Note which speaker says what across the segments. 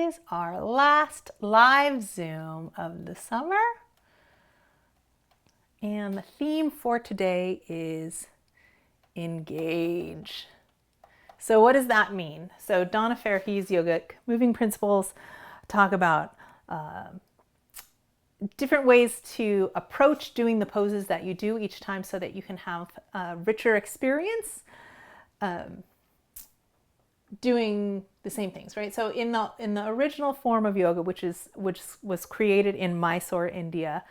Speaker 1: Is our last live Zoom of the summer. And the theme for today is engage. So what does that mean? So Donna Farhi's yogic moving principles talk about different ways to approach doing the poses that you do each time so that you can have a richer experience doing the same things, right? So in the original form of yoga, which was created in Mysore, India,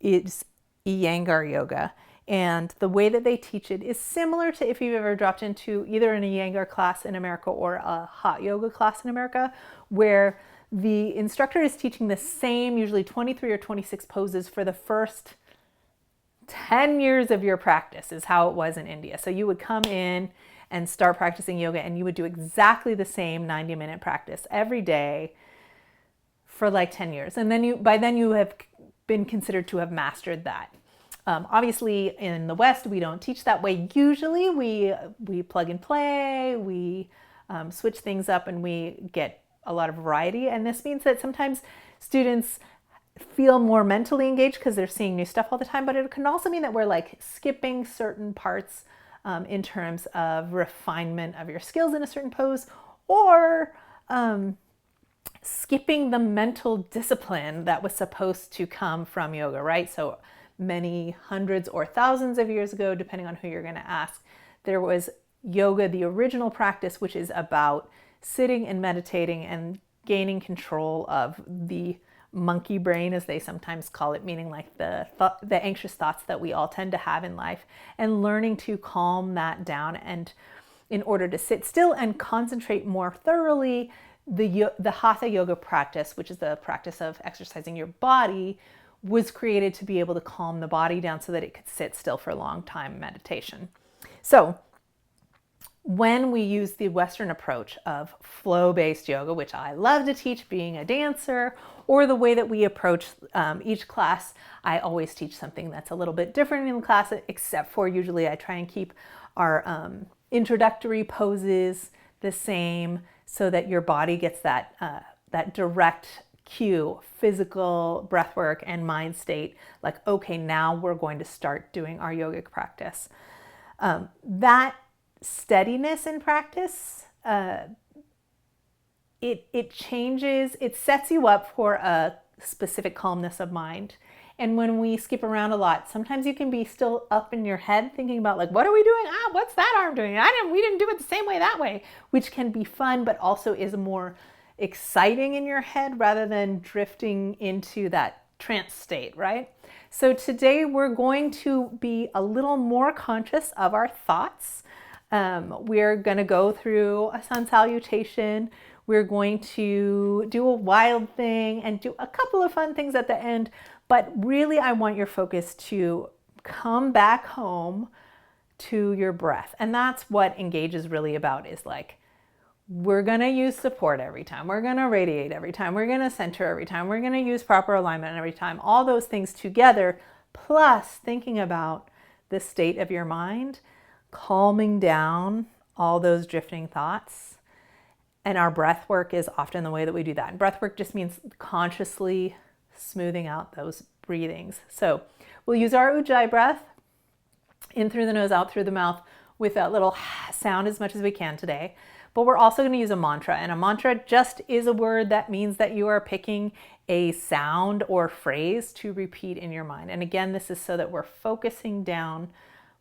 Speaker 1: is Iyengar yoga. And the way that they teach it is similar to if you've ever dropped into either an Iyengar class in America or a hot yoga class in America, where the instructor is teaching the same, usually 23 or 26 poses for the first 10 years of your practice is how it was in India. So you would come in and start practicing yoga and you would do exactly the same 90-minute practice every day for like 10 years. And then by then you have been considered to have mastered that. Obviously in the West, we don't teach that way. Usually we plug and play, we switch things up and we get a lot of variety. And this means that sometimes students feel more mentally engaged because they're seeing new stuff all the time, but it can also mean that we're like skipping certain parts in terms of refinement of your skills in a certain pose, or skipping the mental discipline that was supposed to come from yoga, right? So many hundreds or thousands of years ago, depending on who you're going to ask, there was yoga, the original practice, which is about sitting and meditating and gaining control of the monkey brain, as they sometimes call it, meaning like the anxious thoughts that we all tend to have in life, and learning to calm that down, and in order to sit still and concentrate more thoroughly. The hatha yoga practice, which is the practice of exercising your body, was created to be able to calm the body down so that it could sit still for a long time meditation. So when we use the Western approach of flow-based yoga, which I love to teach being a dancer, or the way that we approach each class, I always teach something that's a little bit different in the class, except for usually I try and keep our introductory poses the same so that your body gets that direct cue, physical breath work and mind state, like, okay, now we're going to start doing our yogic practice. That steadiness in practice, it changes, it sets you up for a specific calmness of mind. And when we skip around a lot, sometimes you can be still up in your head thinking about like, what are we doing? What's that arm doing? We didn't do it the same way that way, which can be fun, but also is more exciting in your head rather than drifting into that trance state, right? So today we're going to be a little more conscious of our thoughts. We're going to go through a sun salutation. We're going to do a wild thing and do a couple of fun things at the end. But really, I want your focus to come back home to your breath. And that's what Engage is really about, is like, we're going to use support every time. We're going to radiate every time. We're going to center every time. We're going to use proper alignment every time. All those things together, plus thinking about the state of your mind, calming down all those drifting thoughts. And our breath work is often the way that we do that. And breath work just means consciously smoothing out those breathings. So we'll use our Ujjayi breath, in through the nose, out through the mouth, with that little sound as much as we can today. But we're also going to use a mantra. And a mantra just is a word that means that you are picking a sound or phrase to repeat in your mind. And again, this is so that we're focusing down.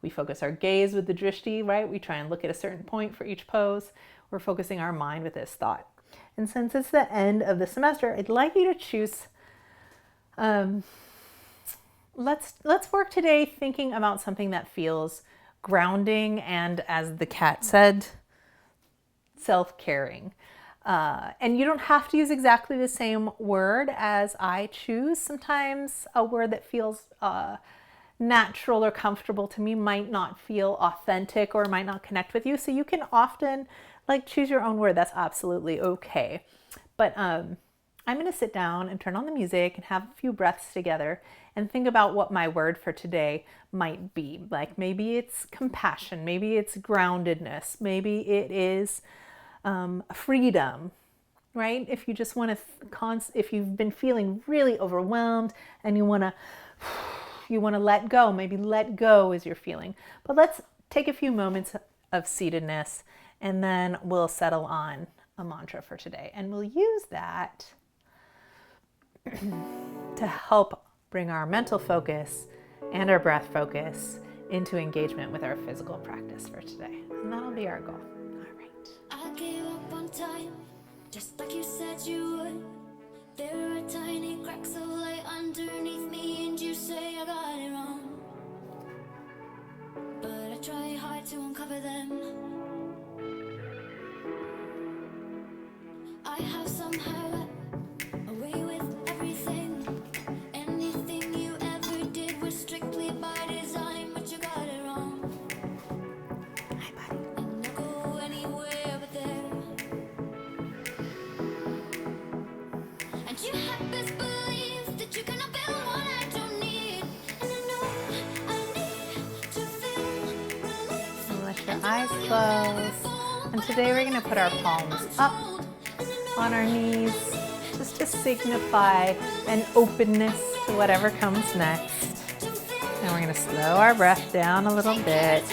Speaker 1: We focus our gaze with the drishti, right? We try and look at a certain point for each pose. We're focusing our mind with this thought. And since it's the end of the semester, I'd like you to choose, let's work today thinking about something that feels grounding and, as the cat said, self-caring. And you don't have to use exactly the same word as I choose. Sometimes a word that feels natural or comfortable to me might not feel authentic or might not connect with you. So you can often choose your own word. That's absolutely okay. But I'm going to sit down and turn on the music and have a few breaths together and think about what my word for today might be. Like maybe it's compassion, maybe it's groundedness, maybe it is freedom, right? If you just want to, if you've been feeling really overwhelmed and you want to let go, maybe let go is your feeling. But let's take a few moments of seatedness and then we'll settle on a mantra for today. And we'll use that to help bring our mental focus and our breath focus into engagement with our physical practice for today. And that'll be our goal. All right.
Speaker 2: I gave up on time, just like you said you would. There are tiny cracks of light underneath me, and you say I got it wrong. But I try hard to uncover them. I have somehow got away with everything. Anything you ever did was strictly by design, but you got it wrong.
Speaker 1: Hi, buddy.
Speaker 2: And I'll go anywhere but there. And you have best believe that you're gonna build what I don't need. And I know I need to feel relief.
Speaker 1: And let your eyes close. And today we're going to put our palms up on our knees just to signify an openness to whatever comes next. And we're going to slow our breath down a little bit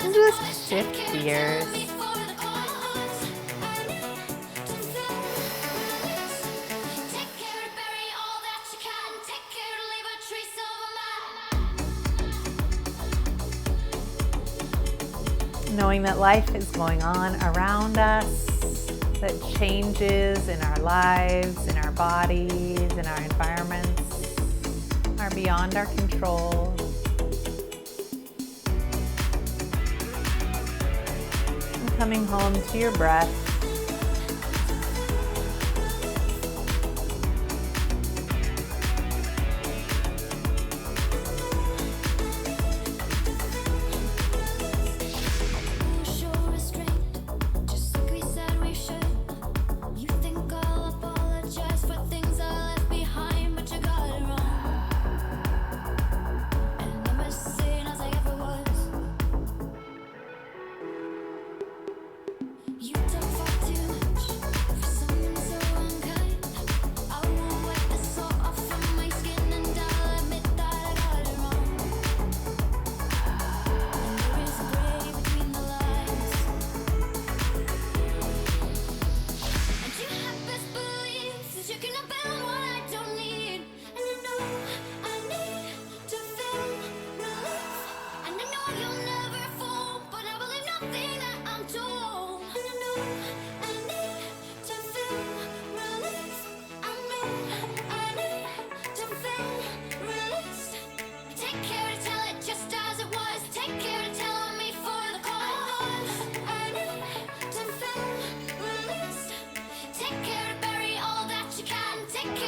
Speaker 1: and just shift gears. Knowing that life is going on around us, that changes in our lives, in our bodies, in our environments are beyond our control. And coming home to your breath.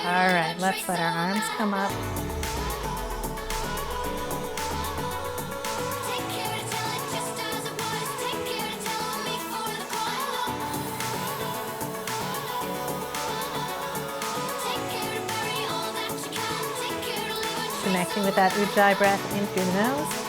Speaker 1: All right, let's let our arms come up. Connecting with that Ujjayi breath in through the nose.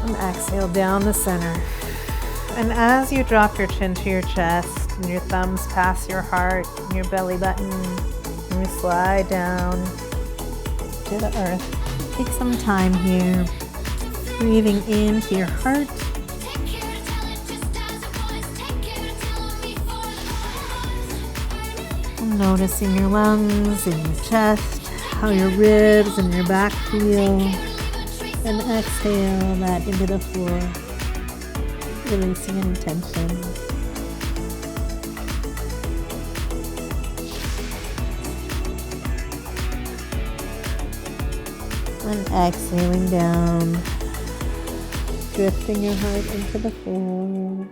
Speaker 1: And exhale down the center. And as you drop your chin to your chest and your thumbs pass your heart and your belly button, and you slide down to the earth, take some time here, breathing into your heart. And noticing your lungs and your chest, how your ribs and your back feel. And exhale that into the floor, releasing any tension. And exhaling down, drifting your heart into the floor.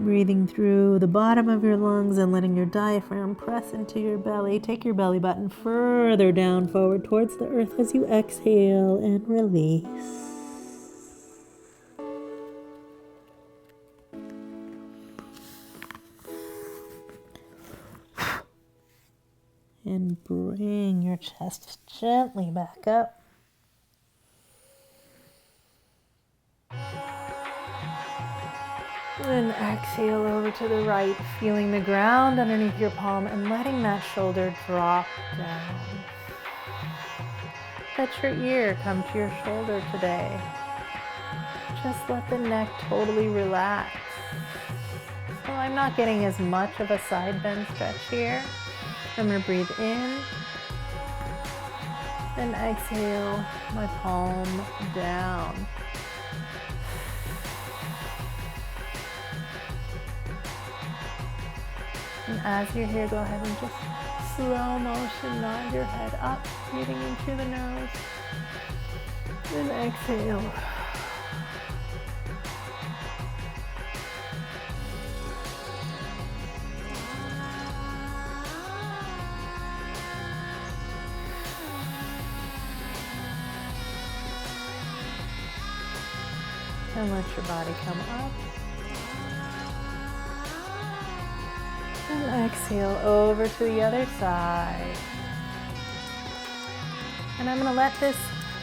Speaker 1: Breathing through the bottom of your lungs and letting your diaphragm press into your belly. Take your belly button further down forward towards the earth as you exhale and release. And bring your chest gently back up. And exhale over to the right, feeling the ground underneath your palm and letting that shoulder drop down. Let your ear come to your shoulder today. Just let the neck totally relax. So I'm not getting as much of a side bend stretch here. I'm going to breathe in and exhale my palm down. And as you're here, go ahead and just slow motion nod your head up, breathing into the nose. And exhale. And let your body come up. And exhale over to the other side. And I'm going to let this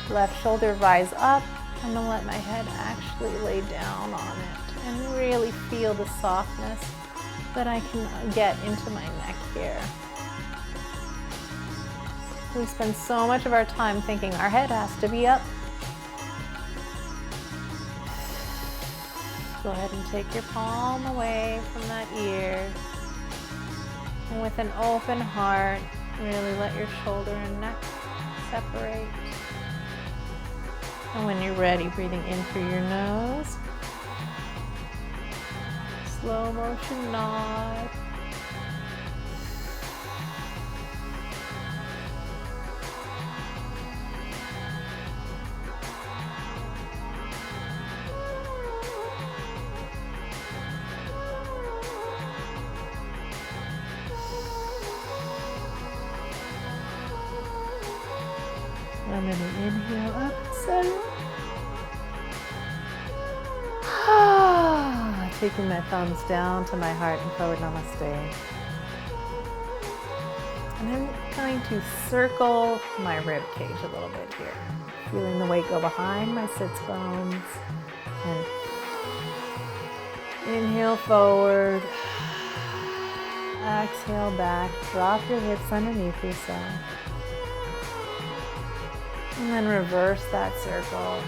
Speaker 1: left shoulder rise up. I'm going to let my head actually lay down on it and really feel the softness that I can get into my neck here. We spend so much of our time thinking our head has to be up. Go ahead and take your palm away from that ear. And with an open heart, really let your shoulder and neck separate. And when you're ready, breathing in through your nose. Slow motion nod. I'm going to inhale up, center. Taking my thumbs down to my heart and forward namaste. And I'm going to circle my rib cage a little bit here. Feeling the weight go behind my sits bones. And inhale forward. Exhale back. Drop your hips underneath yourself. And then reverse that circle.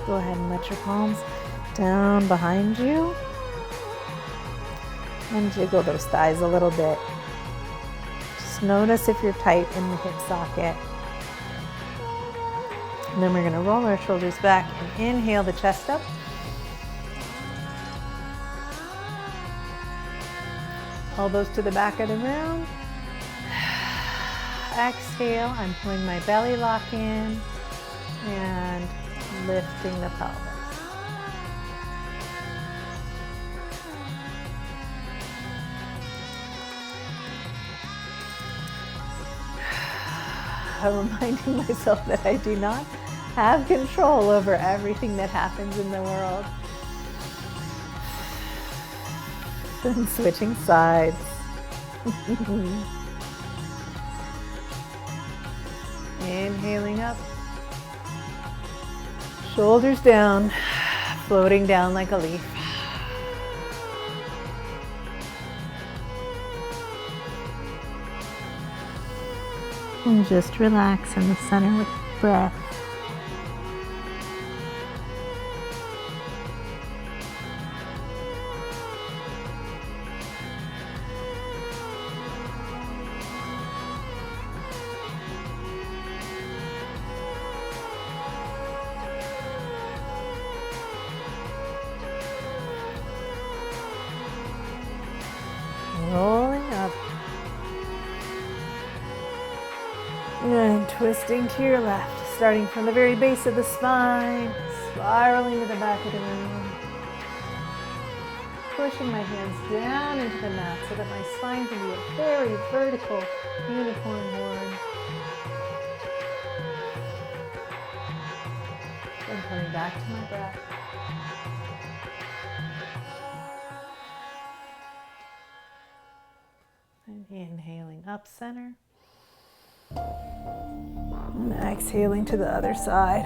Speaker 1: Go ahead and let your palms down behind you. And jiggle those thighs a little bit. Just notice if you're tight in the hip socket. And then we're going to roll our shoulders back and inhale the chest up. Elbows to the back of the room. Exhale, I'm pulling my belly lock in and lifting the pelvis. I'm reminding myself that I do not have control over everything that happens in the world. And switching sides. Inhaling up. Shoulders down, floating down like a leaf. And just relax in the center with breath. Twisting to your left, starting from the very base of the spine, spiraling to the back of the room. Pushing my hands down into the mat so that my spine can be a very vertical unicorn horn. Then coming back to my breath. And inhaling up center. And exhaling to the other side.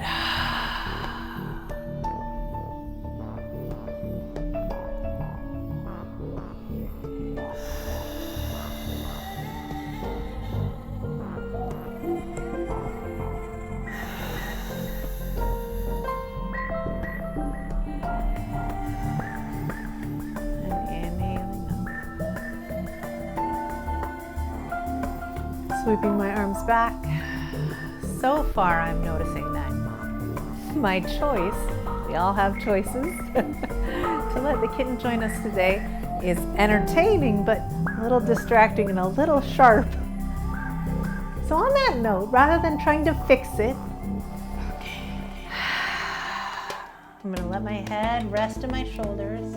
Speaker 1: Sweeping my arms back. So far, I'm noticing that my choice, we all have choices, to let the kitten join us today is entertaining, but a little distracting and a little sharp. So on that note, rather than trying to fix it, I'm gonna let my head rest on my shoulders.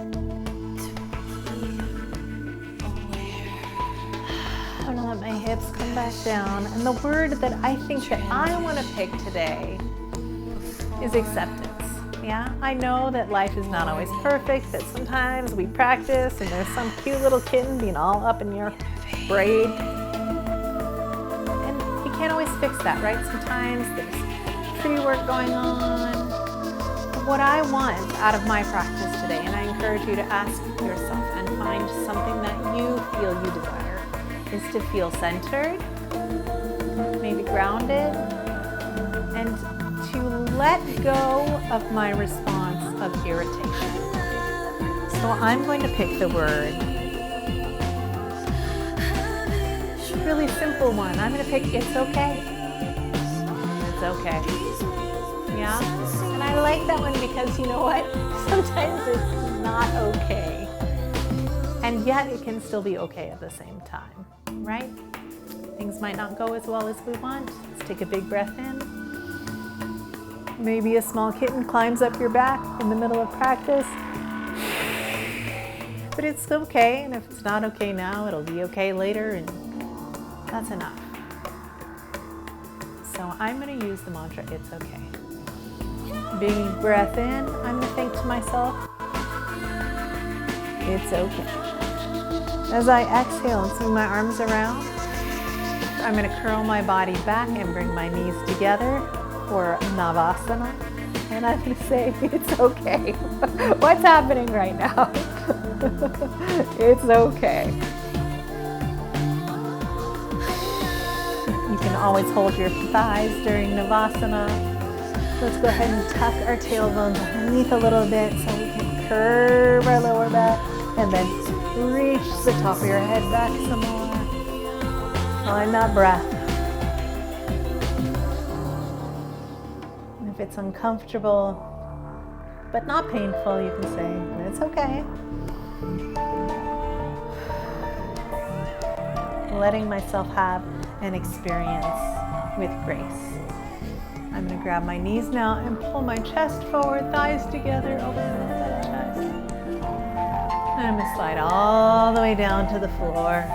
Speaker 1: I'm gonna let my hips come back down. And the word that I think that I wanna pick today is acceptance. Yeah, I know that life is not always perfect, that sometimes we practice and there's some cute little kitten being all up in your braid. And you can't always fix that, right? Sometimes there's tree work going on. But what I want out of my practice today, and I encourage you to ask yourself and find something that you feel you desire, is to feel centered, maybe grounded, and to let go of my response of irritation. So I'm going to pick the word. Really simple one. I'm going to pick it's okay. It's okay. Yeah? And I like that one because you know what? Sometimes it's not okay. And yet it can still be okay at the same time, right? Things might not go as well as we want. Let's take a big breath in. Maybe a small kitten climbs up your back in the middle of practice. But it's okay, and if it's not okay now, it'll be okay later, and that's enough. So I'm going to use the mantra, it's okay. Big breath in, I'm going to think to myself, it's okay. As I exhale and swing my arms around, I'm going to curl my body back and bring my knees together for Navasana. And I'm going to say, it's okay. What's happening right now? It's okay. You can always hold your thighs during Navasana. Let's go ahead and tuck our tailbones underneath a little bit so we can curve our lower back and then reach the top of your head back some more. Find that breath. And if it's uncomfortable, but not painful, you can say, it's okay. Letting myself have an experience with grace. I'm going to grab my knees now and pull my chest forward, thighs together, open that chest. And I'm going to slide all the way down to the floor.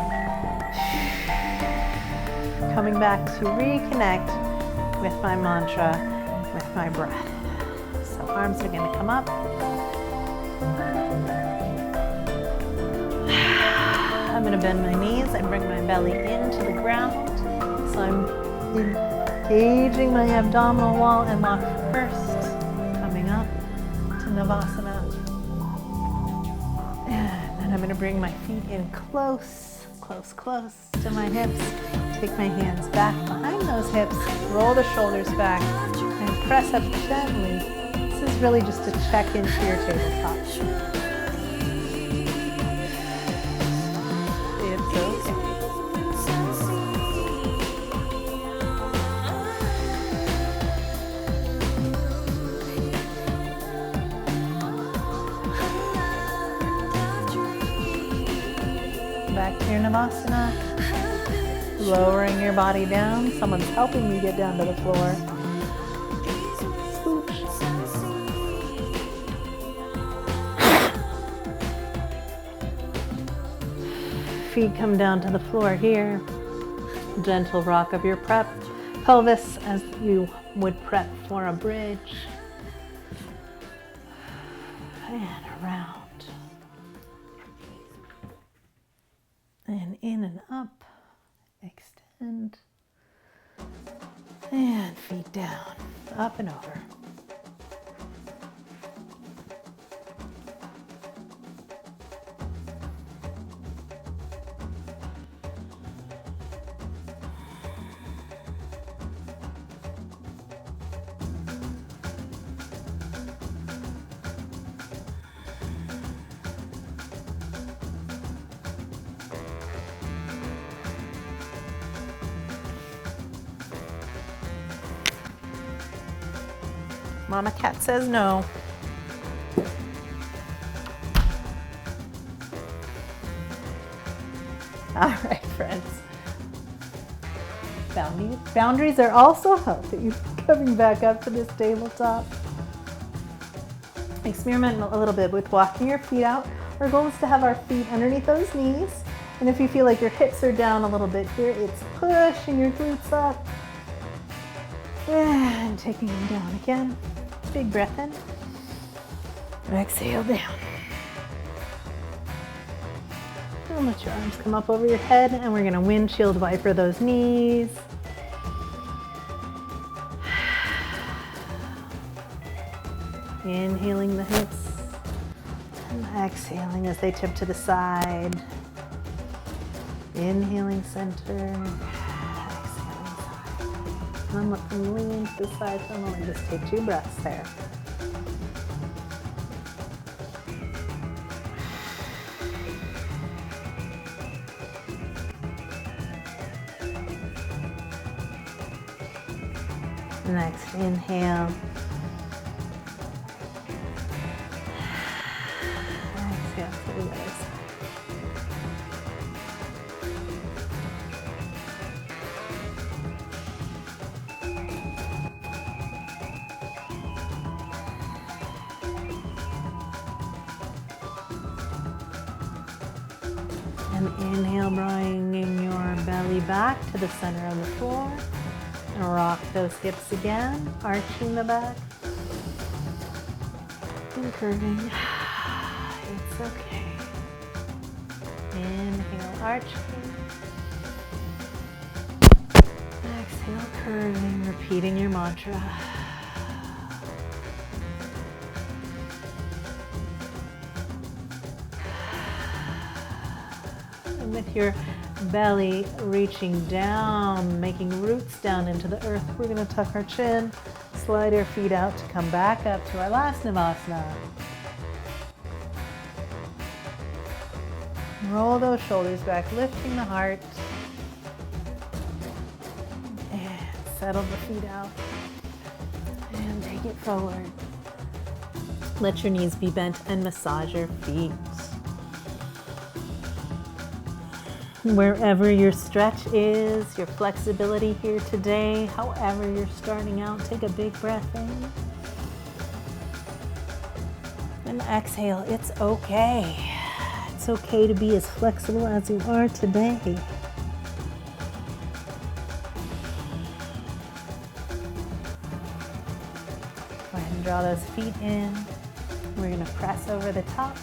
Speaker 1: Coming back to reconnect with my mantra, with my breath. So arms are going to come up. I'm going to bend my knees and bring my belly into the ground. So I'm engaging my abdominal wall and lock first. Coming up to Navasana. And then I'm going to bring my feet in close, close, close to my hips. Take my hands back behind those hips. Roll the shoulders back and press up gently. This is really just to check into your tabletop. Back to your Navasana. Lowering your body down. Someone's helping you get down to the floor. Scooch. Feet come down to the floor here. Gentle rock of your pelvis as you would prep for a bridge. And around. And in and up. Extend. And feet down. Up and over. Mama cat says no. All right, friends. Boundaries are also healthy. Coming back up to this tabletop. Experiment a little bit with walking your feet out. Our goal is to have our feet underneath those knees. And if you feel like your hips are down a little bit here, it's pushing your glutes up. And taking them down again. Big breath in. Exhale down. And let your arms come up over your head, and we're going to windshield wiper those knees. Inhaling the hips and exhaling as they tip to the side. Inhaling center. And let them lean to the side for a moment. Just take 2 breaths there. Next, inhale. Exhale to the other side. And inhale, bringing your belly back to the center of the floor. And rock those hips again, arching the back. And curving. It's okay. Inhale, arching. Exhale, curving, repeating your mantra. And with your belly reaching down, making roots down into the earth, we're going to tuck our chin, slide our feet out to come back up to our last Navasana. Roll those shoulders back, lifting the heart. And settle the feet out. And take it forward. Let your knees be bent and massage your feet. Wherever your stretch is, your flexibility here today, however you're starting out, take a big breath in. And exhale, it's okay. It's okay to be as flexible as you are today. Go ahead and draw those feet in. We're going to press over the top.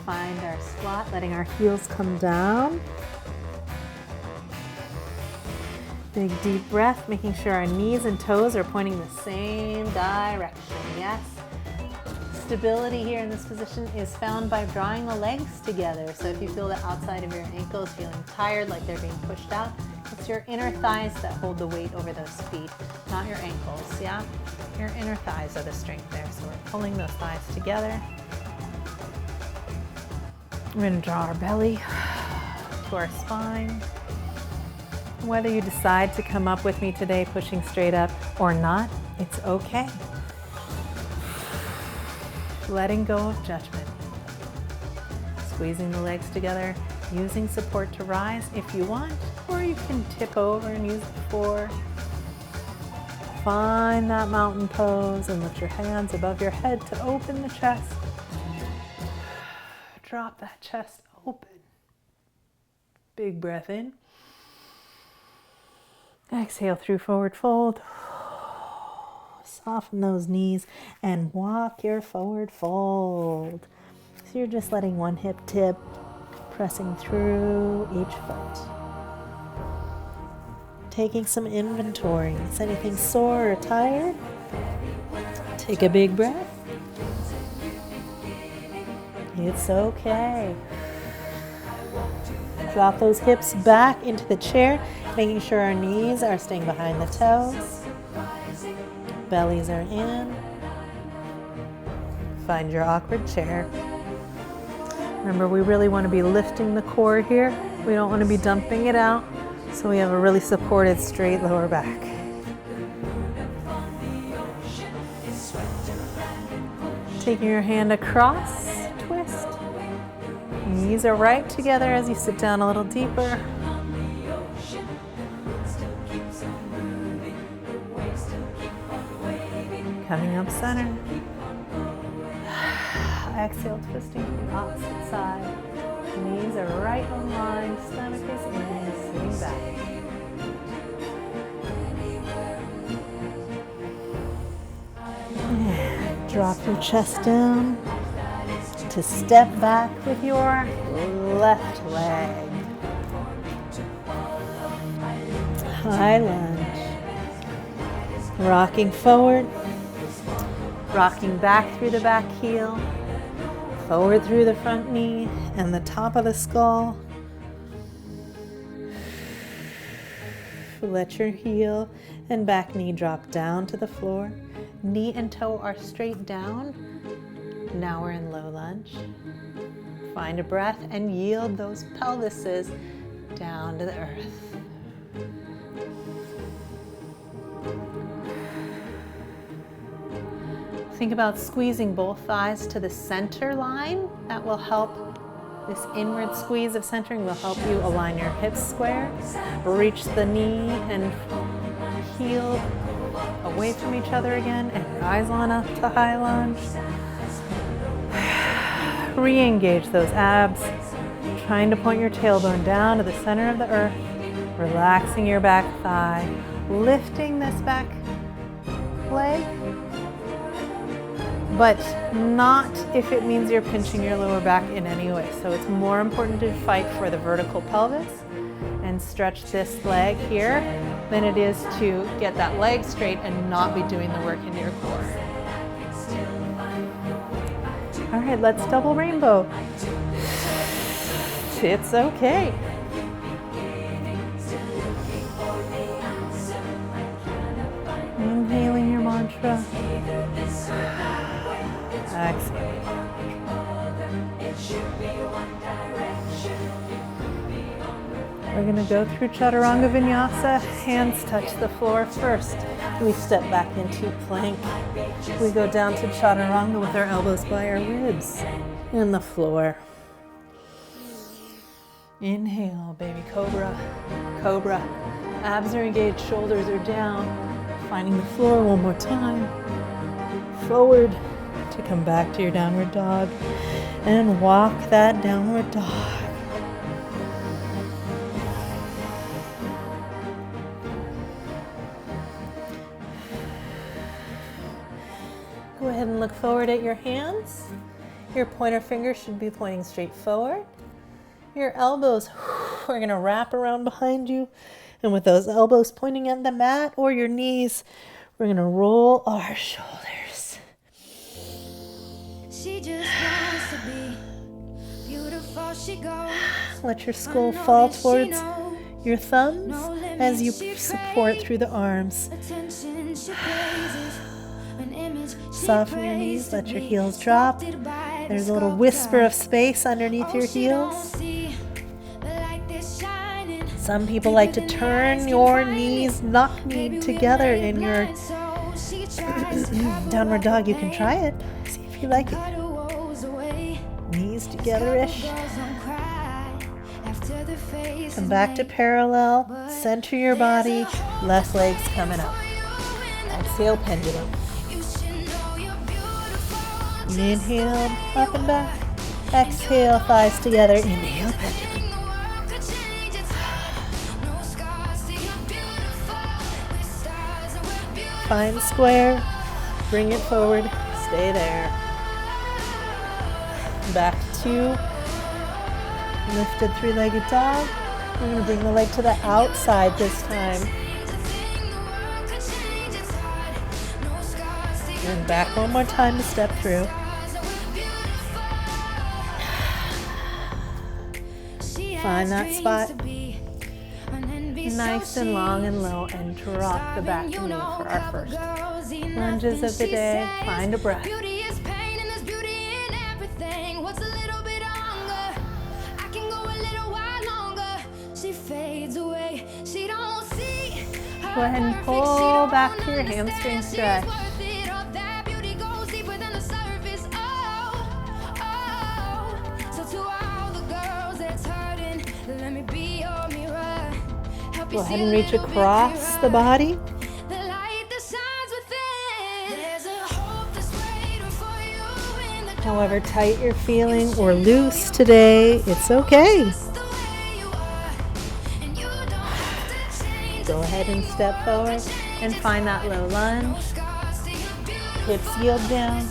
Speaker 1: Find our squat, letting our heels come down. Big deep breath, making sure our knees and toes are pointing the same direction. Yes. Stability here in this position is found by drawing the legs together. So if you feel the outside of your ankles feeling tired, like they're being pushed out, it's your inner thighs that hold the weight over those feet, not your ankles. Yeah? Your inner thighs are the strength there. So we're pulling those thighs together. We're going to draw our belly to our spine. Whether you decide to come up with me today pushing straight up or not, it's okay. Letting go of judgment. squeezing the legs together, using support to rise if you want, or you can tip over and use the floor. Find that mountain pose and lift your hands above your head to open the chest. Drop that chest open. Big breath in. Exhale through forward fold. Soften those knees and walk your forward fold. So you're just letting one hip tip, pressing through each foot. Taking some inventory. Is anything sore or tired? Take a big breath. It's okay. Drop those hips back into the chair, making sure our knees are staying behind the toes. Bellies are in. Find your awkward chair. Remember, we really want to be lifting the core here. We don't want to be dumping it out, so we have a really supported straight lower back. Taking your hand across, twist. Knees are right together as you sit down a little deeper. Coming up center. Exhale, twisting to the opposite side. Knees are right on line, stomach is in, sitting back. And drop your chest down to step back with your left leg. High lunge. Rocking forward. Rocking back through the back heel. Forward through the front knee and the top of the skull. Let your heel and back knee drop down to the floor. Knee and toe are straight down. Now we're in low lunge. Find a breath and yield those pelvises down to the earth. Think about squeezing both thighs to the center line. That will help. This inward squeeze of centering will help you align your hips square. Reach the knee and heel away from each other again and rise on up to high lunge. Re-engage those abs. Trying to point your tailbone down to the center of the earth. Relaxing your back thigh. Lifting this back leg. But not if it means you're pinching your lower back in any way. So it's more important to fight for the vertical pelvis and stretch this leg here than it is to get that leg straight and not be doing the work into your core. All right, let's double rainbow. It's okay. Inhaling your mantra. Exhale. We're going to go through Chaturanga Vinyasa. Hands touch the floor first. We step back into plank. We go down to Chaturanga with our elbows by our ribs and the floor. Inhale, baby cobra, cobra. Abs are engaged, shoulders are down. Finding the floor one more time. Forward to come back to your downward dog and walk that downward dog. Go ahead and look forward at your hands. Your pointer finger should be pointing straight forward. Your elbows, we're going to wrap around behind you. And with those elbows pointing at the mat or your knees, we're going to roll our shoulders.
Speaker 2: She just wants to be beautiful, she goes.
Speaker 1: Let your skull fall towards your thumbs as you support through the arms. Soften your knees, let your heels drop. There's a little whisper of space underneath your heels. Some people like to turn your knees, knock-kneed together in your downward dog. You can try it. See if you like it. Knees together-ish. Come back to parallel. Center your body. Left leg's coming up. Exhale, pendulum. Inhale, up and back. Exhale, thighs together. Inhale, pendulum. Find square. Bring it forward. Stay there. Back to lifted three-legged dog. We're going to bring the leg to the outside this time. And back one more time to step through. Find that spot. Nice and long and low, and drop the back knee for our first lunges of the day. Find a breath. Go ahead and pull back to your hamstring stretch. Go ahead and reach across the body. However tight you're feeling or loose today, it's okay. Go ahead and step forward and find that low lunge. Hips yield down.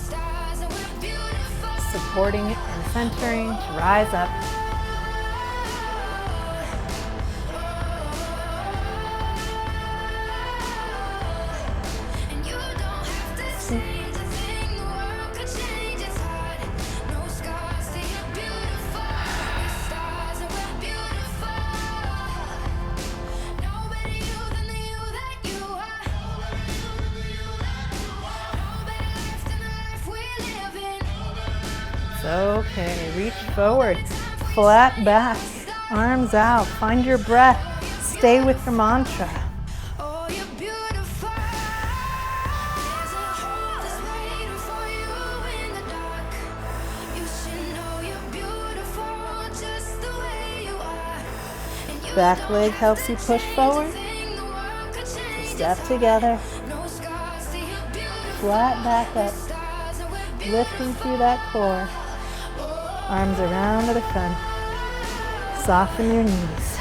Speaker 1: Supporting and centering to rise up. Okay, reach forward, flat back, arms out, find your breath, stay with your mantra. Back leg helps you push forward, step together, flat back up, lifting through that core. Arms around to the front. Soften your knees.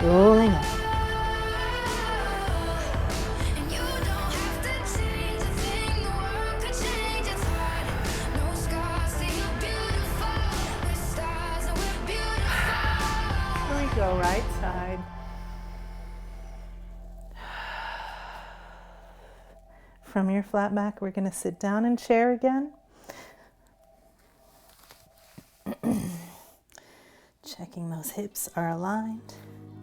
Speaker 1: Rolling up. Here we go, right side. From your flat back, we're going to sit down in chair again. Checking those hips are aligned,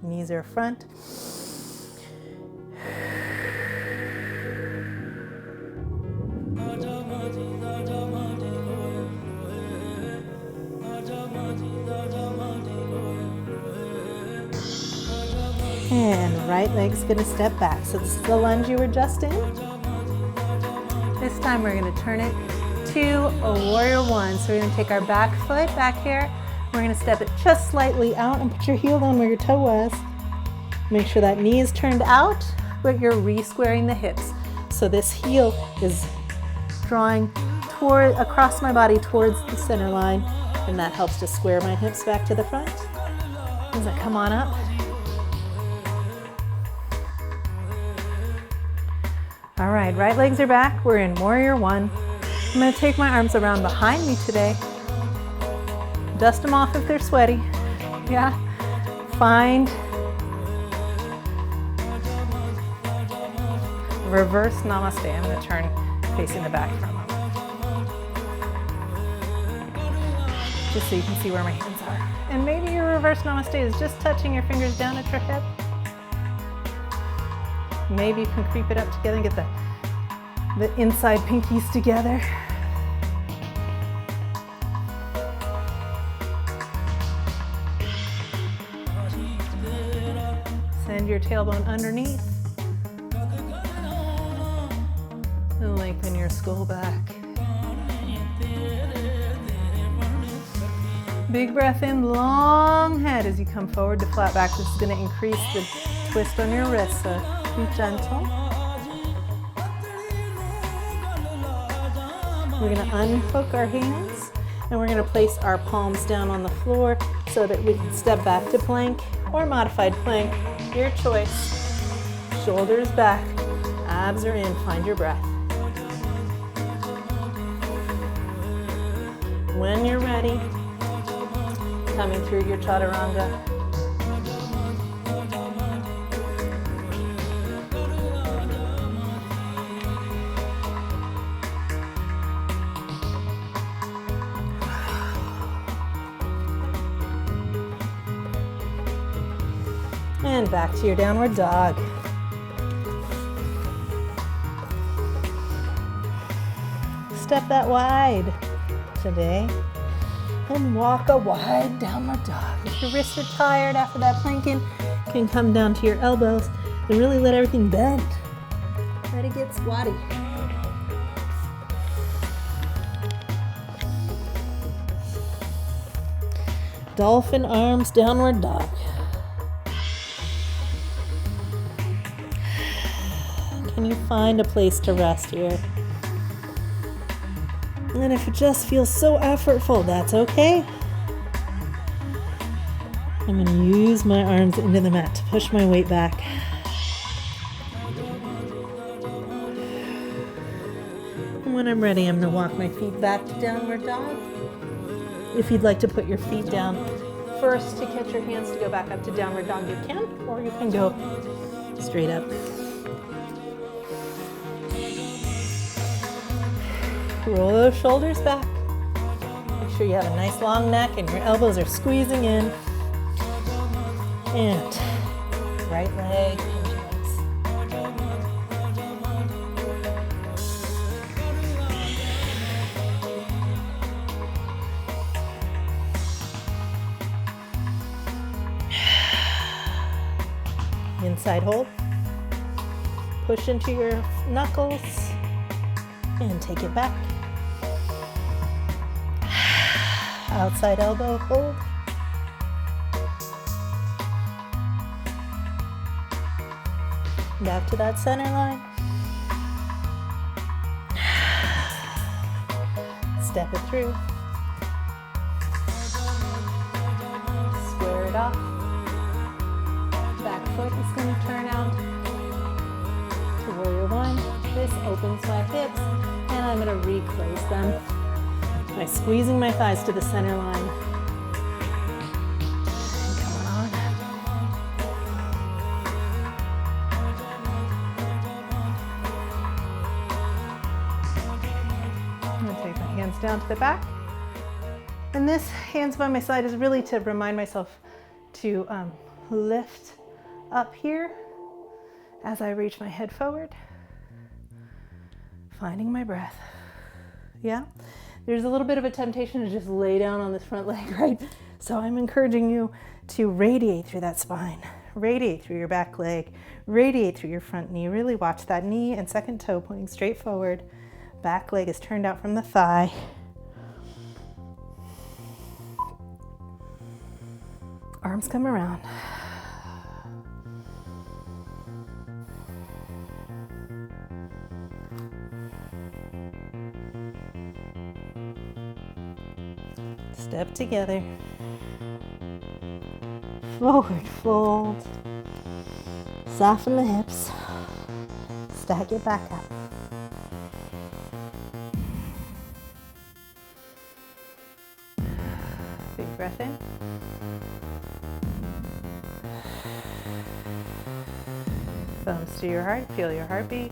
Speaker 1: knees are front. And right leg's gonna step back. So this is the lunge you were just in. This time we're gonna turn it to a warrior one. So we're gonna take our back foot back here. We're gonna step it just slightly out and put your heel down where your toe was. Make sure that knee is turned out, but you're re-squaring the hips. So this heel is drawing across my body towards the center line, and that helps to square my hips back to the front. As I come on up. All right, right legs are back. We're in warrior one. I'm gonna take my arms around behind me today. Dust them off if they're sweaty. Yeah. Find reverse namaste. I'm going to turn facing the back for a moment. Just so you can see where my hands are. And maybe your reverse namaste is just touching your fingers down at your hip. Maybe you can creep it up together and get the inside pinkies together. Send your tailbone underneath. And lengthen your skull back. Big breath in, long head as you come forward to flat back. This is going to increase the twist on your wrist, so be gentle. We're going to unhook our hands and we're going to place our palms down on the floor so that we can step back to plank or modified plank, your choice. Shoulders back, abs are in, find your breath. When you're ready, coming through your chaturanga. And back to your downward dog. Step that wide today and walk a wide downward dog. If your wrists are tired after that planking, you can come down to your elbows and really let everything bend. Let it get squatty. Dolphin arms, downward dog. Can you find a place to rest here? And if it just feels so effortful, that's okay. I'm going to use my arms into the mat to push my weight back. And when I'm ready, I'm going to walk my feet back to downward dog. If you'd like to put your feet down first to catch your hands to go back up to downward dog, you can, or you can go straight up. Roll those shoulders back. Make sure you have a nice long neck and your elbows are squeezing in. And right leg, hinge legs. Inside hold. Push into your knuckles and take it back. Outside elbow hold. Back to that center line. Step it through. Square it off. Back foot is going to turn out to warrior one. This opens my hips and I'm going to reclose them by squeezing my thighs to the center line. And come on. I'm going to take my hands down to the back. And this hands by my side is really to remind myself to lift up here as I reach my head forward. Finding my breath. Yeah? There's a little bit of a temptation to just lay down on this front leg, right? So I'm encouraging you to radiate through that spine, radiate through your back leg, radiate through your front knee. Really watch that knee and second toe pointing straight forward. Back leg is turned out from the thigh. Arms come around. Step together. Forward fold. Soften the hips. Stack it back up. Big breath in. Thumbs to your heart. Feel your heartbeat.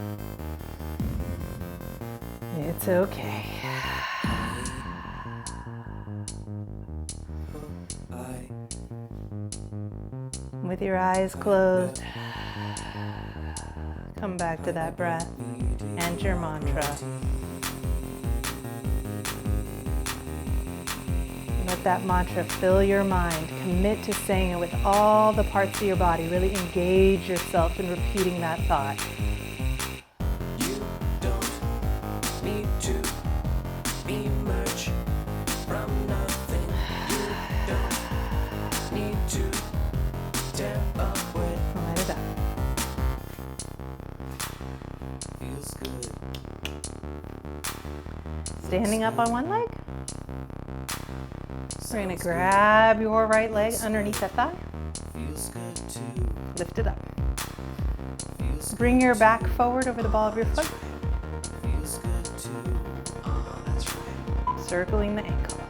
Speaker 1: It's okay. With your eyes closed, come back to that breath and your mantra. Let that mantra fill your mind. Commit to saying it with all the parts of your body. Really engage yourself in repeating that thought.
Speaker 3: You don't need to emerge from nothing. You
Speaker 1: Standing up on one leg. We're gonna grab your right leg underneath that thigh.
Speaker 3: Feels good too.
Speaker 1: Lift it up. Bring your back forward over the ball of your foot.
Speaker 3: Feels good too. That's right.
Speaker 1: Circling the ankle.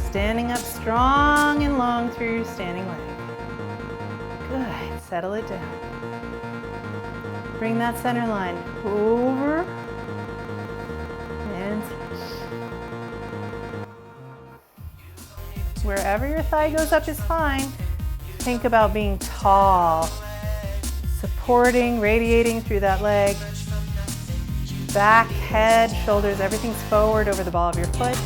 Speaker 1: Standing up strong and long through your standing leg. Good. Settle it down. Bring that center line over and switch. Wherever your thigh goes up is fine. Think about being tall, supporting, radiating through that leg. Back, head, shoulders, everything's forward over the ball of your foot.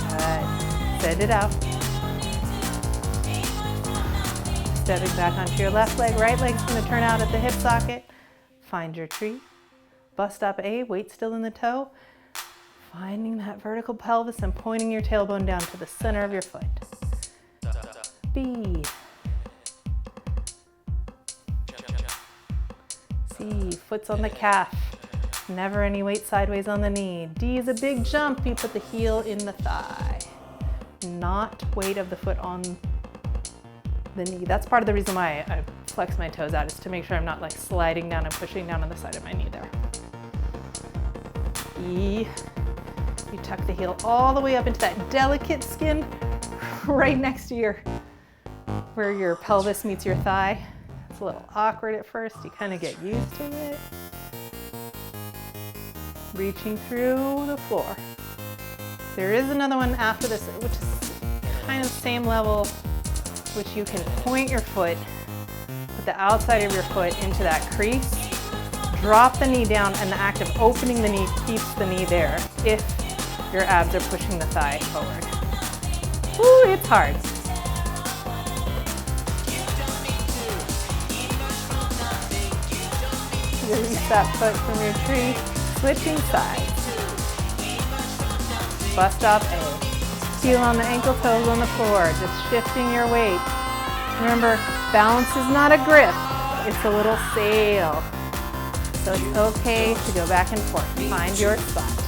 Speaker 1: Good. Send it out. Stepping back onto your left leg. Right leg's going to turn out at the hip socket. Find your tree. Bust up A, weight still in the toe. Finding that vertical pelvis and pointing your tailbone down to the center of your foot. B. C, foot's on the calf. Never any weight sideways on the knee. D is a big jump. You put the heel in the thigh. Not weight of the foot on the knee. That's part of the reason why I flex my toes out, is to make sure I'm not like sliding down and pushing down on the side of my knee there. E. You tuck the heel all the way up into that delicate skin right next to where your pelvis meets your thigh. It's a little awkward at first. You kind of get used to it. Reaching through the floor. There is another one after this, which is kind of the same level, which you can point your foot, put the outside of your foot into that crease, drop the knee down, and the act of opening the knee keeps the knee there if your abs are pushing the thigh forward. Woo, it's hard. Release that foot from your tree, switching sides. Bust up A. Heel on the ankle, toes on the floor, just shifting your weight. Remember, balance is not a grip, it's a little sail. So it's okay to go back and forth. Find your spot.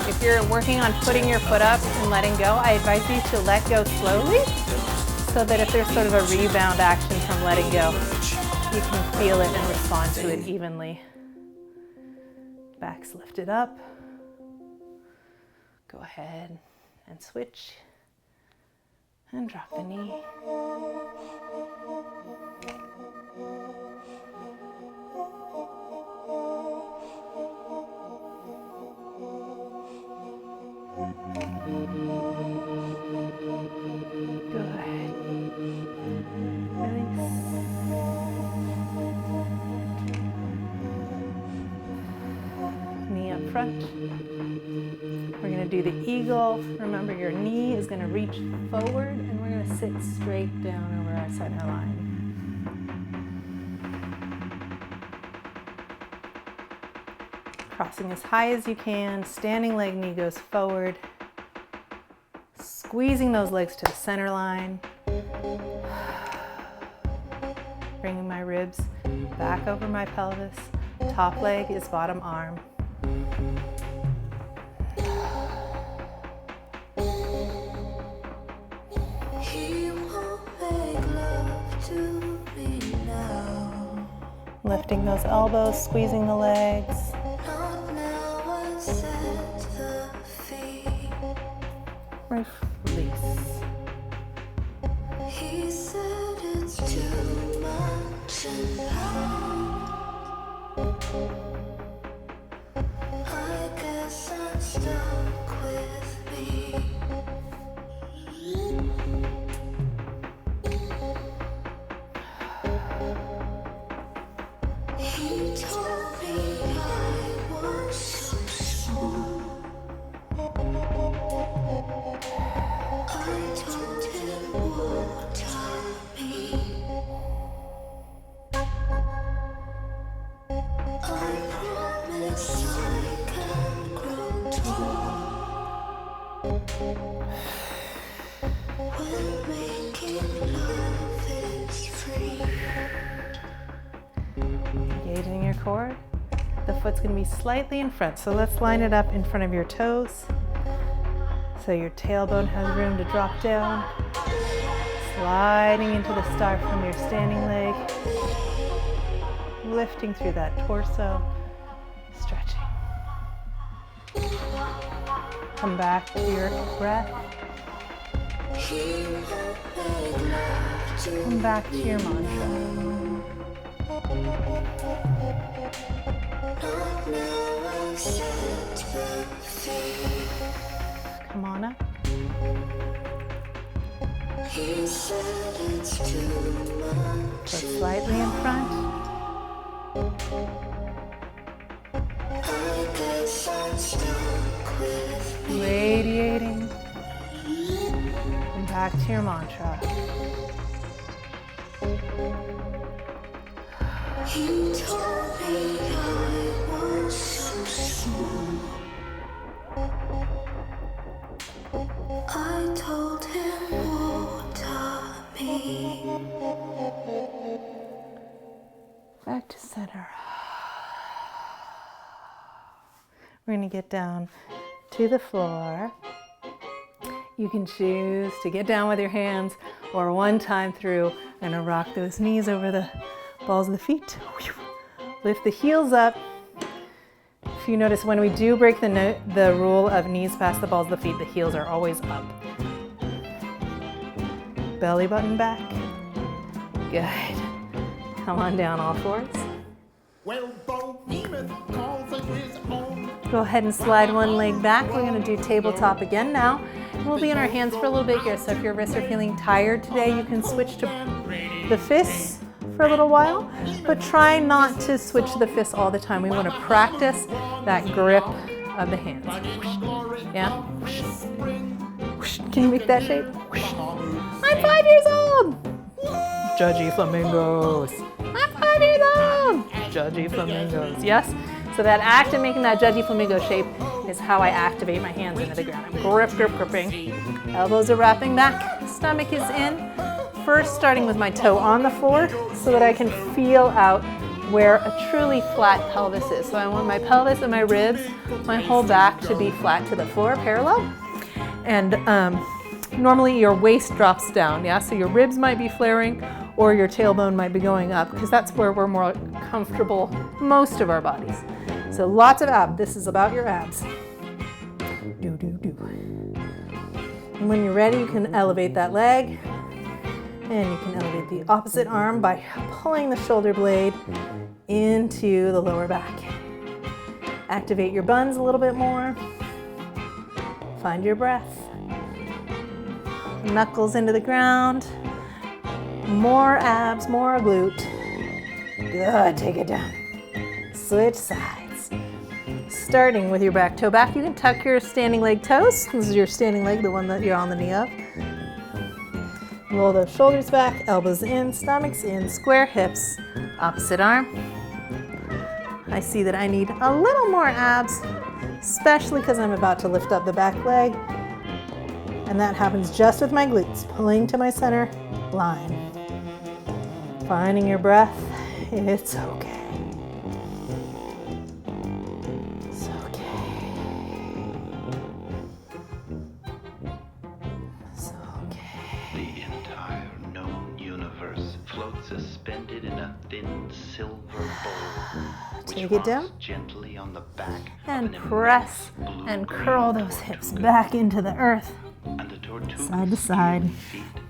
Speaker 1: If you're working on putting your foot up and letting go, I advise you to let go slowly so that if there's sort of a rebound action from letting go, you can feel it and respond to it evenly. Back's lifted up. Go ahead and switch and drop the knee. Good. Release. Knee up front. We're going to do the eagle. Remember, your knee is going to reach forward, and we're going to sit straight down over our center line. Crossing as high as you can, standing leg knee goes forward. Squeezing those legs to the center line. Bringing my ribs back over my pelvis. Top leg is bottom arm. Lifting those elbows, squeezing the legs. Release.
Speaker 2: He said it's too much I guess I'm stuck with me. He told me I was so small. I told him what I mean. I promise I can grow tall. when making love is free.
Speaker 1: Engaging your core. The foot's going to be slightly in front, so let's line it up in front of your toes so your tailbone has room to drop down. Sliding into the star from your standing leg, lifting through that torso, stretching. Come back to your breath. Come back to your mantra. Come on up. Foot slightly in front. Radiating. And back to your mantra.
Speaker 2: He told me I was so small. I told him water me.
Speaker 1: Back to center. We're going to get down to the floor. You can choose to get down with your hands or one time through and rock those knees over the balls of the feet. Lift the heels up. If you notice, when we do break the rule of knees past the balls of the feet, the heels are always up. Belly button back. Good. Come on down, all fours. Go ahead and slide one leg back. We're going to do tabletop again now. We'll be in our hands for a little bit here, so if your wrists are feeling tired today, you can switch to the fists for a little while, but try not to switch to the fists all the time. We want to practice that grip of the hands. Yeah? Can you make that shape? I'm 5 years old! Judgy flamingos. I'm 5 years old! Judgy flamingos. Yes? So that act of making that judgy flamingo shape is how I activate my hands into the ground. I'm gripping. Elbows are wrapping back. Stomach is in. First starting with my toe on the floor so that I can feel out where a truly flat pelvis is. So I want my pelvis and my ribs, my whole back to be flat to the floor, parallel. And normally your waist drops down, yeah? So your ribs might be flaring or your tailbone might be going up because that's where we're more comfortable most of our bodies. So lots of abs. This is about your abs. Do. And when you're ready, you can elevate that leg. And you can elevate the opposite arm by pulling the shoulder blade into the lower back. Activate your buns a little bit more. Find your breath. Knuckles into the ground. More abs, more glute. Good, take it down. Switch sides. Starting with your back toe back, you can tuck your standing leg toes. This is your standing leg, the one that you're on the knee of. Roll those shoulders back, elbows in, stomachs in, square hips, opposite arm. I see that I need a little more abs, especially because I'm about to lift up the back leg. And that happens just with my glutes, pulling to my center line. Finding your breath, it's okay. It's okay. It's okay.
Speaker 4: The entire known universe floats suspended in a thin silver bowl, which
Speaker 1: Take it down.
Speaker 4: rocks gently on the back
Speaker 1: And
Speaker 4: of an
Speaker 1: press
Speaker 4: immense
Speaker 1: and
Speaker 4: blue-green
Speaker 1: curl those hips
Speaker 4: tortuga.
Speaker 1: back into the earth.
Speaker 4: And the tortuga's
Speaker 1: Side to side.
Speaker 4: skinny feet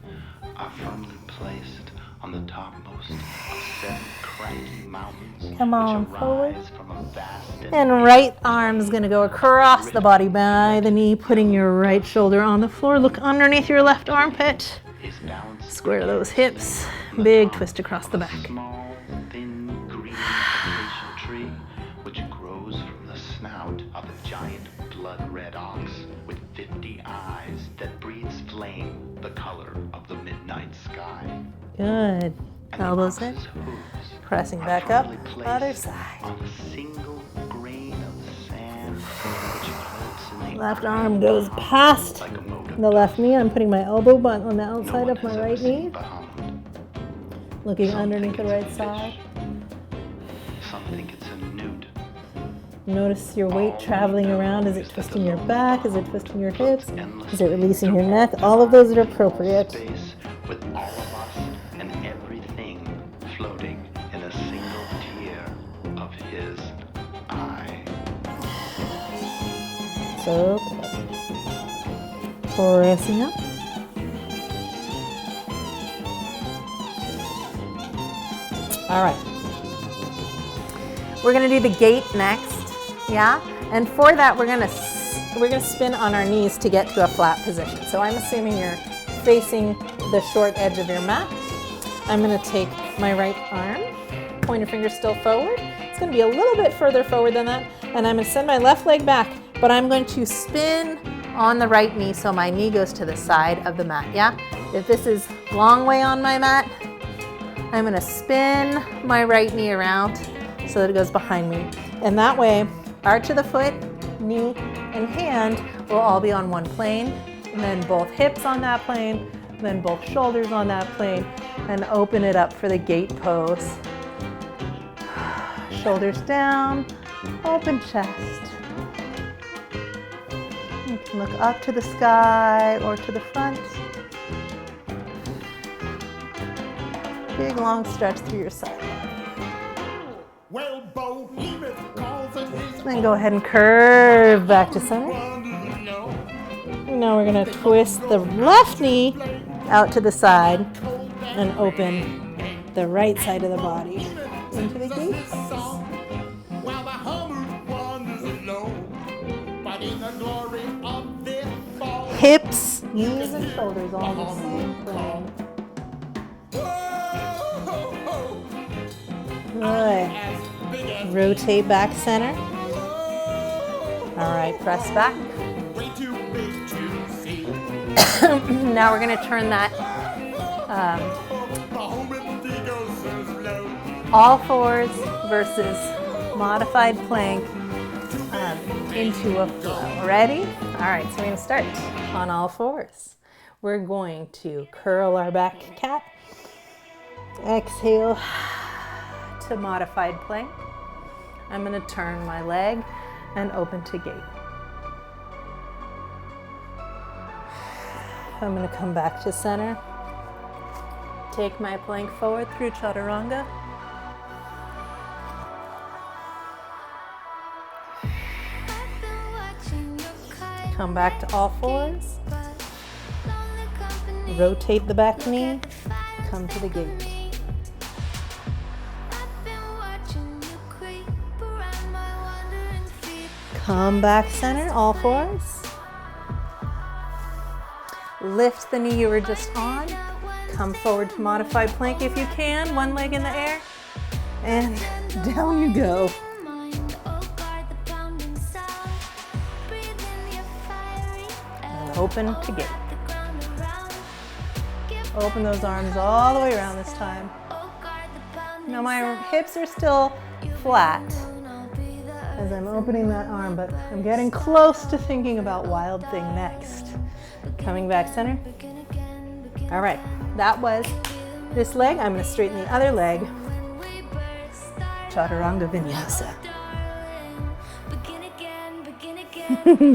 Speaker 4: are firmly placed on the topmost of 7 craggy mountains,
Speaker 1: Come on,
Speaker 4: which
Speaker 1: forward.
Speaker 4: arise from a vast
Speaker 1: And right arm is going to go across the body by the knee, putting your right shoulder on the floor. Look underneath your left armpit.
Speaker 4: is balanced
Speaker 1: Square those hips. Big twist across the back.
Speaker 4: small, thin, green acacia tree, which grows from the snout of a giant blood-red ox with 50 eyes that breathes flame the color of the midnight sky.
Speaker 1: Good.
Speaker 4: And the
Speaker 1: Elbows in.
Speaker 4: ox's hooves
Speaker 1: Pressing
Speaker 4: are
Speaker 1: back up.
Speaker 4: firmly placed
Speaker 1: Other side.
Speaker 4: on a single grain of sand which floats in the
Speaker 1: Left
Speaker 4: eye
Speaker 1: arm
Speaker 4: of
Speaker 1: goes
Speaker 4: the
Speaker 1: past
Speaker 4: like a motor.
Speaker 1: the left knee. I'm putting my elbow on the outside of my right knee. Looking underneath the right side.
Speaker 4: Some think it's a newt.
Speaker 1: Notice your weight traveling around. Is it twisting your back? Is it twisting your hips? Is it releasing your neck? All of those are appropriate.
Speaker 4: Space with all of us and everything floating in a single tear of his eye.
Speaker 1: So, pressing up. All right. We're gonna do the gate next, yeah? And for that, we're gonna spin on our knees to get to a flat position. So I'm assuming you're facing the short edge of your mat. I'm gonna take my right arm, pointer finger still forward. It's gonna be a little bit further forward than that. And I'm gonna send my left leg back, but I'm going to spin on the right knee so my knee goes to the side of the mat, yeah? If this is long way on my mat, I'm gonna spin my right knee around so that it goes behind me. And that way, arch of the foot, knee, and hand will all be on one plane. And then both hips on that plane, then both shoulders on that plane, and open it up for the gate pose. Shoulders down, open chest. You can look up to the sky or to the front. Big long stretch through your side. Then go ahead and curve back to center. Now we're gonna twist the left knee out to the side and open the right side of the body into the gates. Hips, knees, and shoulders all the same plane. Good. Rotate back center. All right, press back. Now we're going to turn that all fours versus modified plank into a flow. Ready? All right, so we're going to start on all fours. We're going to curl our back cat. Exhale to modified plank. I'm going to turn my leg and open to gate. I'm going to come back to center. Take my plank forward through chaturanga. Come back to all fours. Rotate the back knee. Come to the gate. Come back center, all fours. Lift the knee you were just on. Come forward to modified plank if you can. One leg in the air. And down you go. And open to gate. Open those arms all the way around this time. Now my hips are still flat as I'm opening that arm, but I'm getting close to thinking about Wild Thing next. Coming back center. All right, that was this leg. I'm going to straighten the other leg. Chaturanga Vinyasa.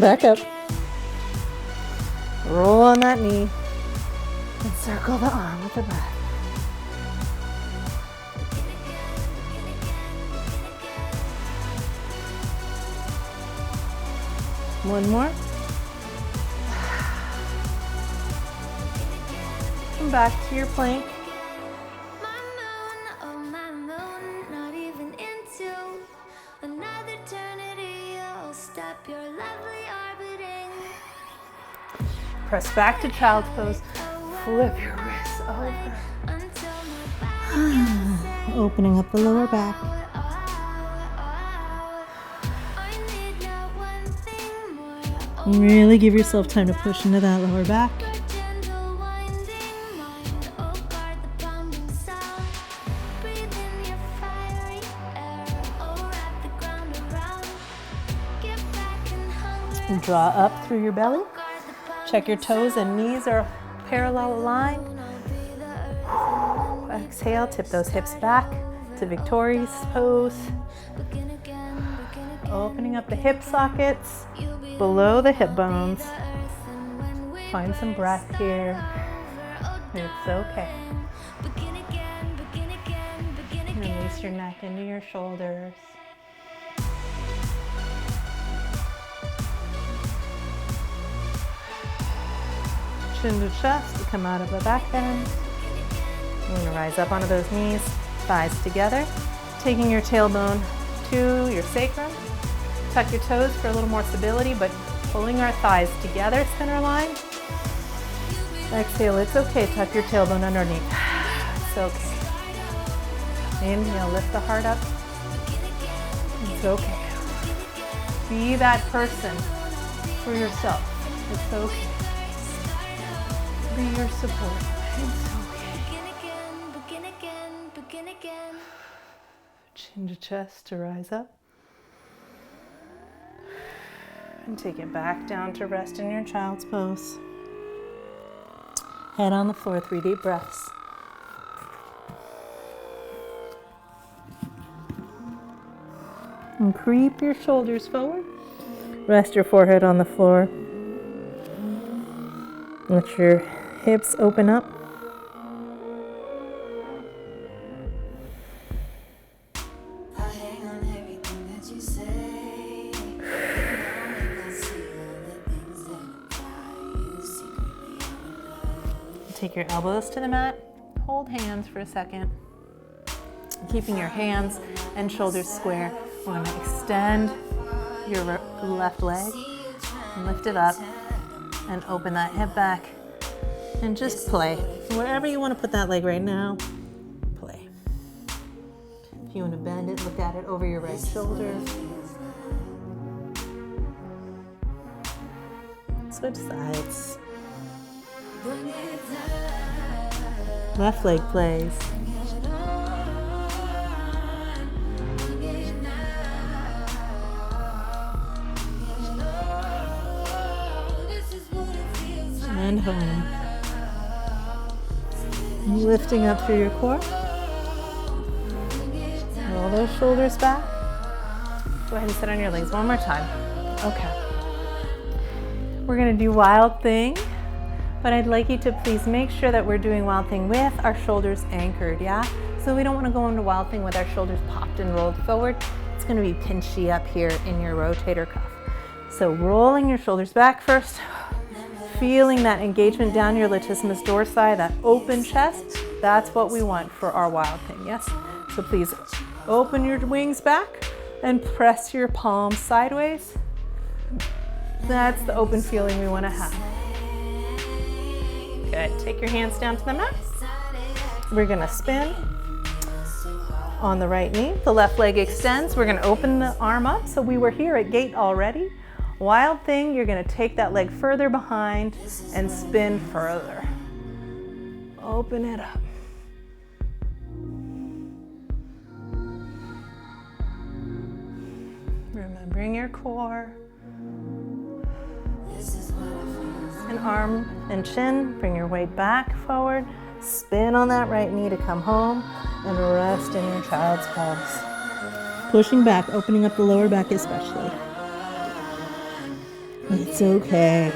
Speaker 1: Back up. Roll on that knee and circle the arm with the breath. One more. Come back to your plank. Press back to child's pose. Flip your wrists over. Opening up the lower back. Really give yourself time to push into that lower back. Draw up through your belly. Check your toes and knees are parallel aligned. Exhale, tip those hips back to victorious pose. Opening up the hip sockets below the hip bones. Find some breath here. It's okay. Release your neck into your shoulders. Chin to chest to come out of the back bend. You're going to rise up onto those knees, thighs together, taking your tailbone to your sacrum. Tuck your toes for a little more stability, but pulling our thighs together, center line. Exhale, it's okay, tuck your tailbone underneath. It's okay. Inhale, lift the heart up. It's okay. Be that person for yourself. It's okay. Be your support. It's okay. Chin to chest to rise up. And take it back down to rest in your child's pose. Head on the floor, 3 deep breaths. And creep your shoulders forward. Rest your forehead on the floor. Let your hips open up. Take your elbows to the mat. Hold hands for a second. Keeping your hands and shoulders square. We're going to extend your left leg, lift it up, and open that hip back. And just play. Wherever you want to put that leg right now, play. If you want to bend it, look at it over your right shoulder. Switch sides. Left leg plays. And home. Lifting up through your core. Roll those shoulders back. Go ahead and sit on your legs one more time. Okay. We're going to do Wild Thing. But I'd like you to please make sure that we're doing Wild Thing with our shoulders anchored, yeah? So we don't want to go into Wild Thing with our shoulders popped and rolled forward. It's going to be pinchy up here in your rotator cuff. So rolling your shoulders back first, feeling that engagement down your latissimus dorsi, that open chest. That's what we want for our Wild Thing, yes? So please open your wings back and press your palms sideways. That's the open feeling we want to have. Good. Take your hands down to the mat. We're going to spin on the right knee. The left leg extends. We're going to open the arm up. So we were here at gate already. Wild Thing, you're going to take that leg further behind and spin further. Open it up. Remembering your core. And arm and chin, bring your weight back forward, spin on that right knee to come home, and rest in your child's pose. Pushing back, opening up the lower back especially. It's okay.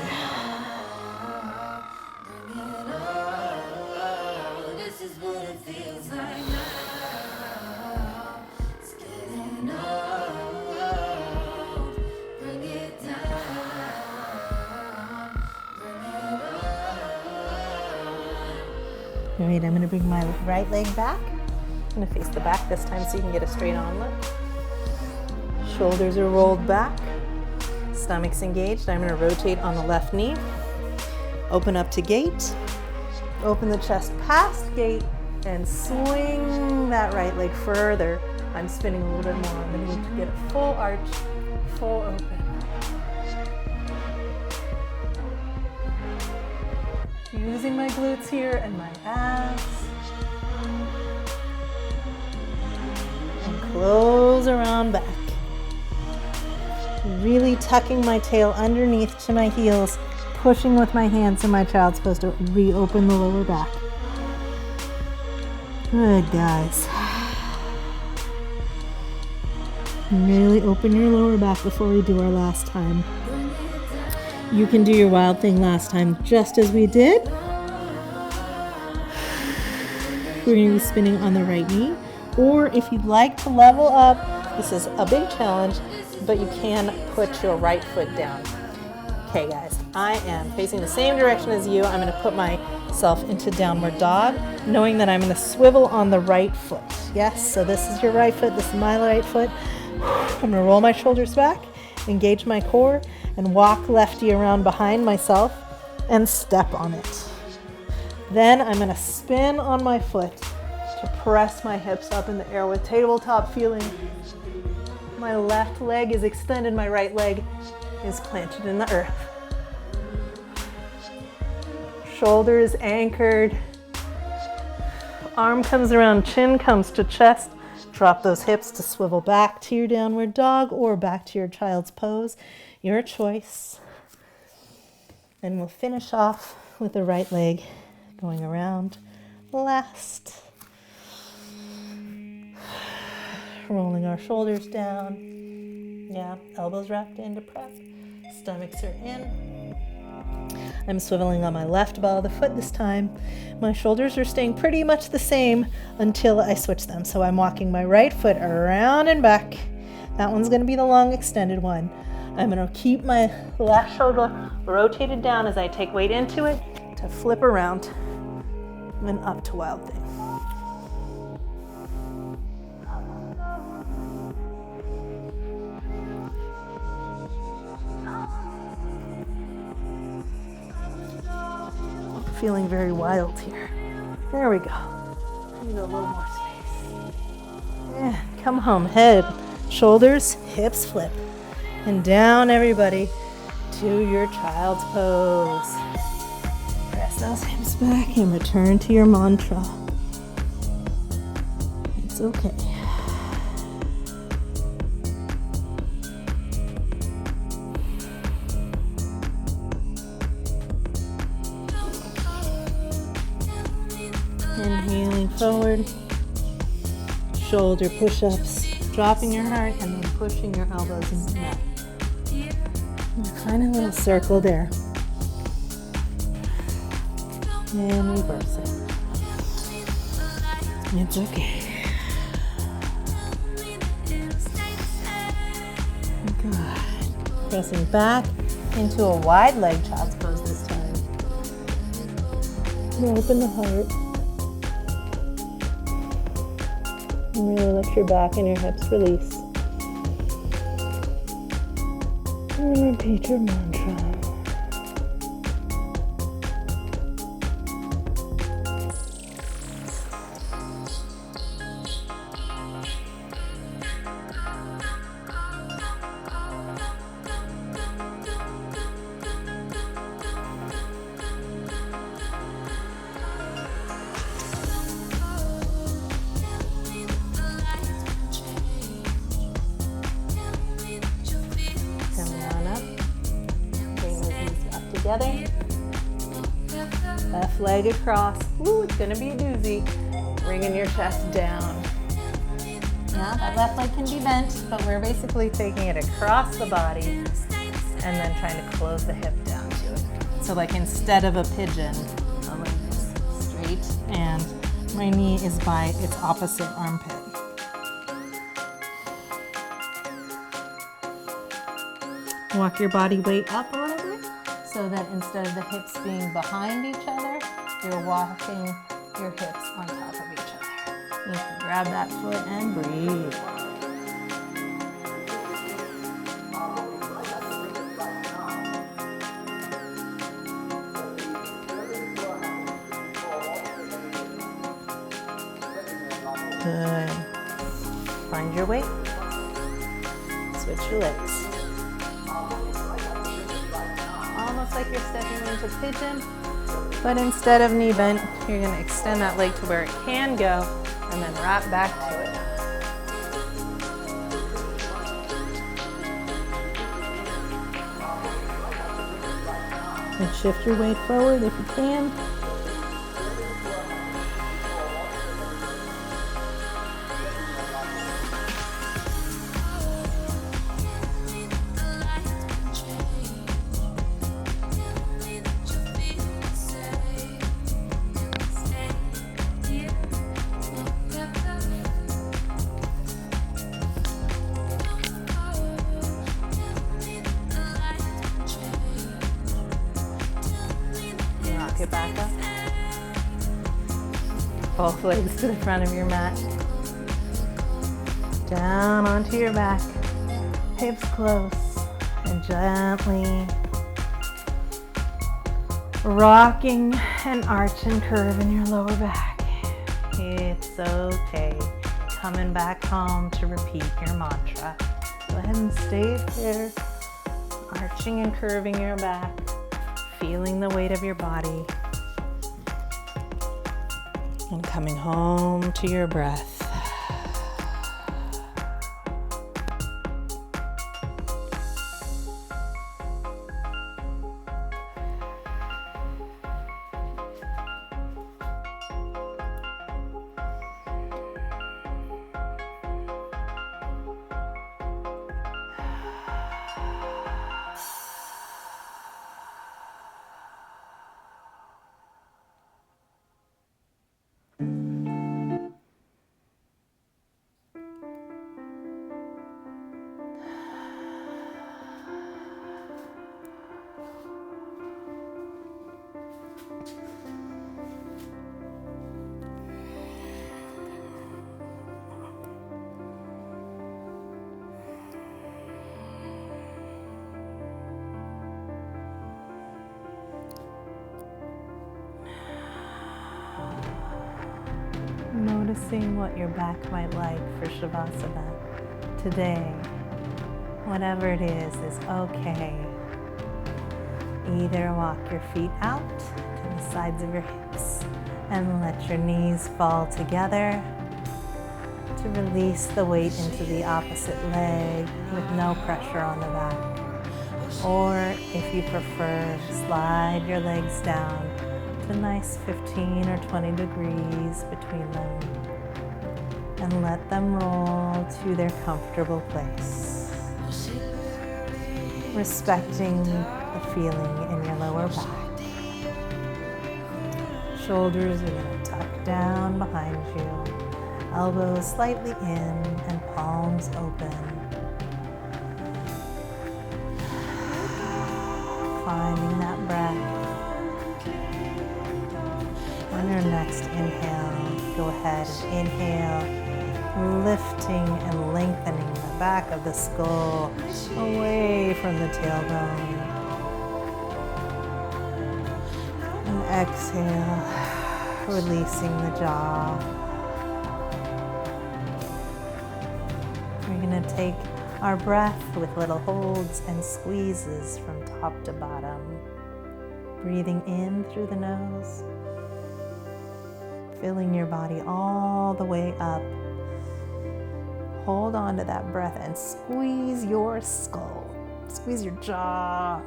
Speaker 1: All right, I'm going to bring my right leg back. I'm going to face the back this time so you can get a straight on look. Shoulders are rolled back. Stomach's engaged. I'm going to rotate on the left knee. Open up to gate. Open the chest past gate and swing that right leg further. I'm spinning a little bit more. I'm going to get a full arch, full open. Using my glutes here and my abs. And close around back. Really tucking my tail underneath to my heels, pushing with my hands in my child's pose to reopen the lower back. Good, guys. Really open your lower back before we do our last time. You can do your wild thing last time just as we did. We're going to be spinning on the right knee. Or if you'd like to level up, this is a big challenge, but you can put your right foot down. Okay, guys, I am facing the same direction as you. I'm going to put myself into downward dog, knowing that I'm going to swivel on the right foot. Yes, so this is your right foot, this is my right foot. I'm going to roll my shoulders back, engage my core, and walk lefty around behind myself and step on it. Then I'm going to spin on my foot to press my hips up in the air with tabletop feeling. My left leg is extended, my right leg is planted in the earth. Shoulders anchored. Arm comes around, chin comes to chest. Drop those hips to swivel back to your downward dog or back to your child's pose. Your choice. And we'll finish off with the right leg going around last. Rolling our shoulders down. Yeah, elbows wrapped into prep. Stomachs are in. I'm swiveling on my left ball of the foot this time. My shoulders are staying pretty much the same until I switch them. So I'm walking my right foot around and back. That one's going to be the long extended one. I'm going to keep my left shoulder rotated down as I take weight into it to flip around and up to wild thing. Feeling very wild here. There we go. Need a little more space. And come home. Head, shoulders, hips flip. And down, everybody, to your child's pose. Press those hips back and return to your mantra. It's okay. Inhaling forward, shoulder push-ups, dropping your heart and then pushing your elbows into the mat. Find a little circle there. And reverse it. It's okay. Good. Pressing back into a wide leg child's pose this time. Open the heart. And really let your back and your hips release. And repeat your mantra. Together. Left leg across. Ooh, it's gonna be a doozy. Bringing your chest down. Yeah, that left leg can be bent, but we're basically taking it across the body and then trying to close the hip down to it. So like instead of a pigeon, my leg is straight and my knee is by its opposite armpit. Walk your body weight up a little bit. So that instead of the hips being behind each other, you're walking your hips on top of each other. You can grab that foot and breathe. Good. Find your weight. Switch your legs. Like you're stepping into pigeon, but instead of knee bent, you're going to extend that leg to where it can go and then wrap back to it. And shift your weight forward if you can. Rock it back up. Both legs to the front of your mat. Down onto your back. Hips close. And gently rocking and arch and curve in your lower back. It's okay. Coming back home to repeat your mantra. Go ahead and stay there. Arching and curving your back. Feeling the weight of your body. And coming home to your breath. Noticing what your back might like for Shavasana today. Whatever it is okay. Either walk your feet out to the sides of your hips and let your knees fall together to release the weight into the opposite leg with no pressure on the back. Or if you prefer, slide your legs down to nice 15 or 20 degrees between them and let them roll to their comfortable place. Respecting the feeling in your lower back. Shoulders are going to tuck down behind you, elbows slightly in and palms open. Finding that breath. On your next inhale, go ahead and inhale, lifting and lengthening the back of the skull away from the tailbone. And exhale, releasing the jaw. We're going to take our breath with little holds and squeezes from top to bottom. Breathing in through the nose. Filling your body all the way up. Hold on to that breath and squeeze your skull. Squeeze your jaw.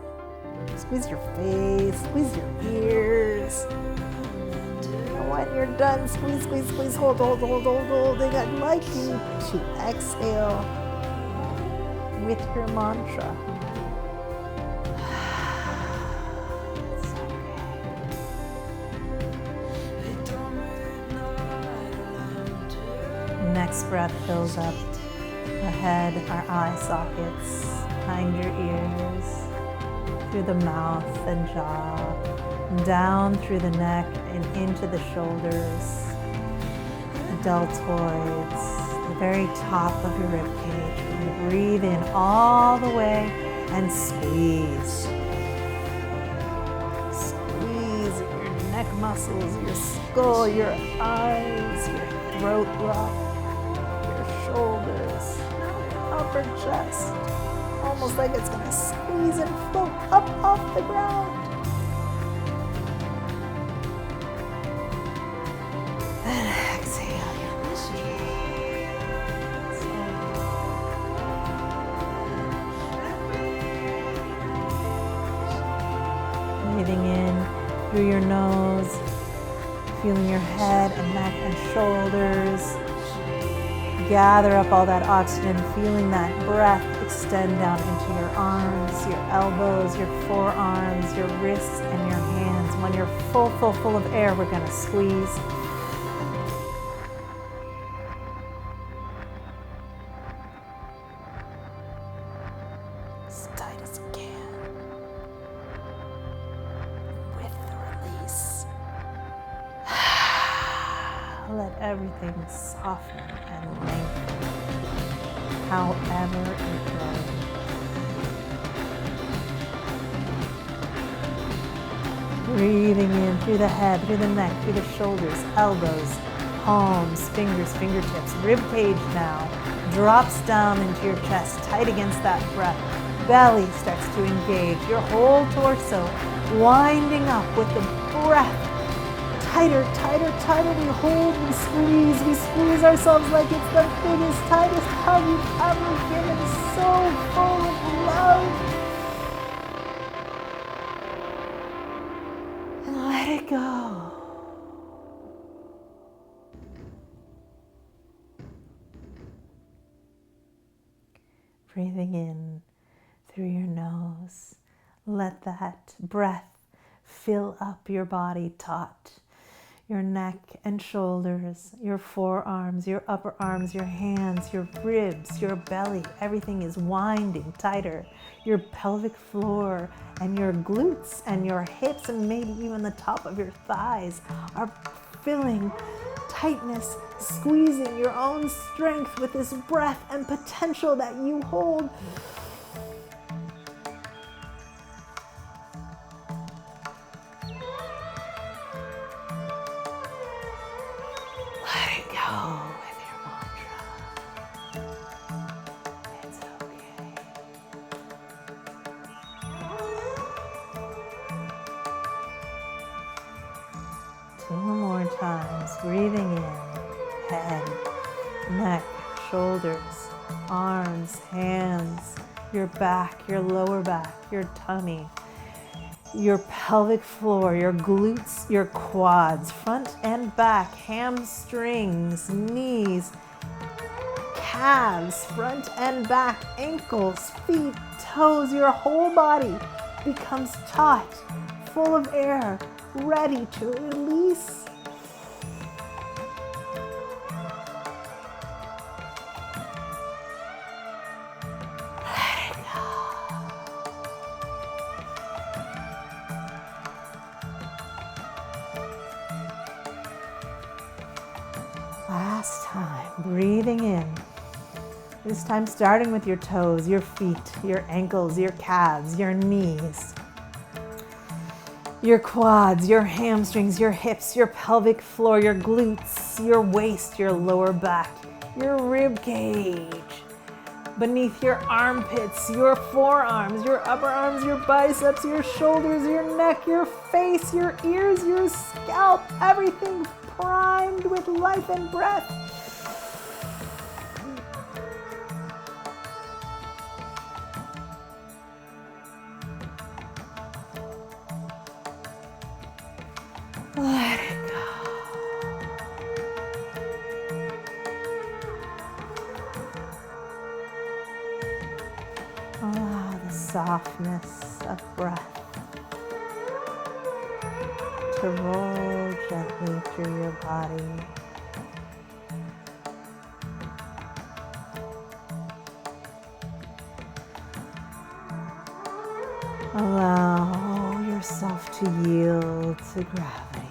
Speaker 1: Squeeze your face. Squeeze your ears. And when you're done, squeeze, squeeze, squeeze, hold, hold, hold, hold, holding. I'd like you to exhale with your mantra. Next breath fills up the head, our eye sockets, behind your ears, through the mouth and jaw, down through the neck and into the shoulders, the deltoids, the very top of your ribcage. You breathe in all the way and squeeze. Squeeze your neck muscles, your skull, your eyes, your throat rock. Shoulders, upper chest, almost like it's going to squeeze and float up off the ground. And exhale. nose, feeling your head and neck and shoulders. Gather up all that oxygen, feeling that breath extend down into your arms, your elbows, your forearms, your wrists, and your hands. When you're full of air, we're going to squeeze. As tight as you can. With the release. Let everything soften and lengthen, however it goes. Breathing in through the head, through the neck, through the shoulders, elbows, palms, fingers, fingertips, rib cage now drops down into your chest, tight against that breath. Belly starts to engage, your whole torso winding up with the breath. Tighter, tighter, tighter, we hold, we squeeze ourselves like it's the biggest, tightest hug you've ever given, so full of love. And let it go. Breathing in through your nose, let that breath fill up your body taut. Your neck and shoulders, your forearms, your upper arms, your hands, your ribs, your belly, everything is winding tighter. Your pelvic floor and your glutes and your hips and maybe even the top of your thighs are filling tightness, squeezing your own strength with this breath and potential that you hold. Let it go with your mantra. It's okay. 2 more times. Breathing in. Head, neck, shoulders, arms, hands, your back, your lower back, your tummy, your pelvic floor, your glutes, your quads, front and back, hamstrings, knees, calves, front and back, ankles, feet, toes, your whole body becomes taut, full of air, ready to release. Last time, breathing in. This time starting with your toes, your feet, your ankles, your calves, your knees, your quads, your hamstrings, your hips, your pelvic floor, your glutes, your waist, your lower back, your rib cage, beneath your armpits, your forearms, your upper arms, your biceps, your shoulders, your neck, your face, your ears, your scalp, everything primed with life and breath. Let it go. Allow the softness of breath to roll gently through your body. Allow yourself to yield to gravity.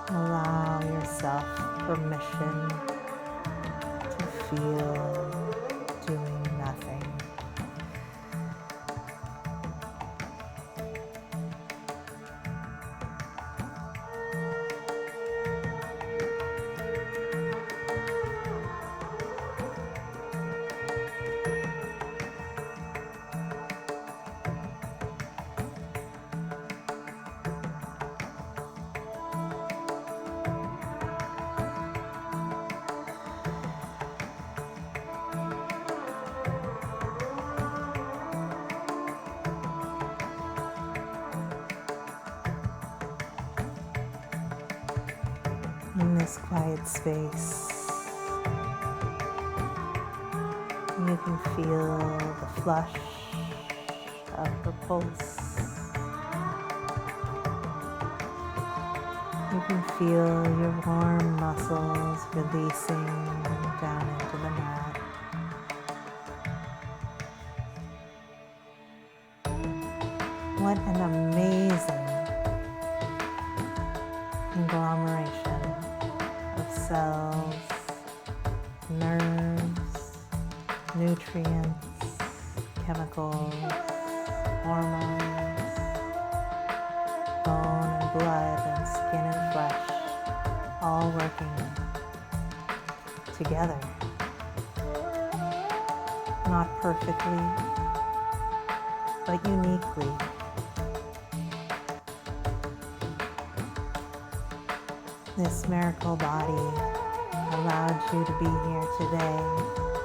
Speaker 1: Allow yourself permission to feel doing nothing. in this quiet space. You can feel the flush of her pulse. You can feel your warm muscles releasing down into the mat. What an amazing conglomeration of cells, nerves, nutrients, chemicals, hormones, bone and blood and skin and flesh, all working together. Not perfectly, but uniquely. This miracle body allowed you to be here today,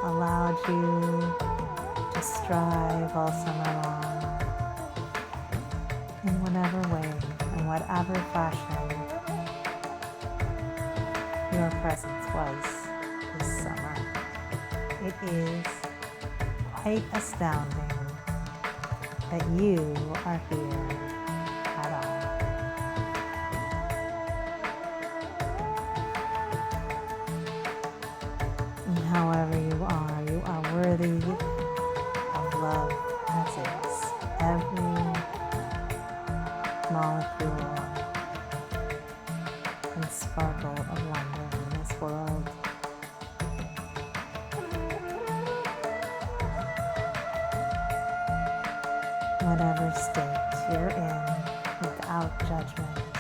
Speaker 1: allowed you to strive all summer long, in whatever way, in whatever fashion your presence was this summer. It is quite astounding that you are here at all. And however you are worthy of love as is. Every molecule and sparkle of wonder in this world. Whatever state you're in, without judgment,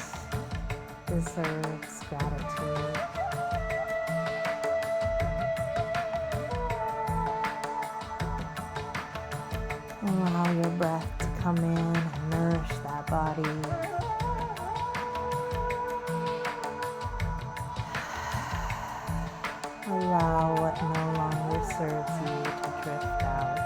Speaker 1: deserves gratitude. Allow your breath to come in and nourish that body. Allow what no longer serves you to drift out.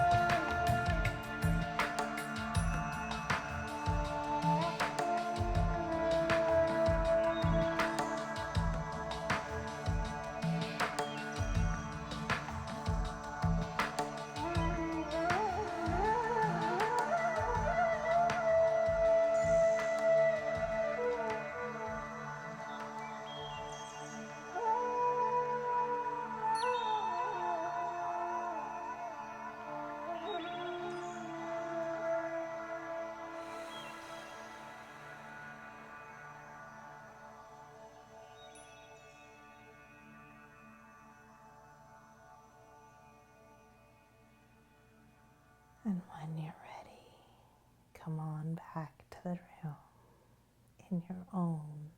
Speaker 1: And when you're ready, come on back to the room in your own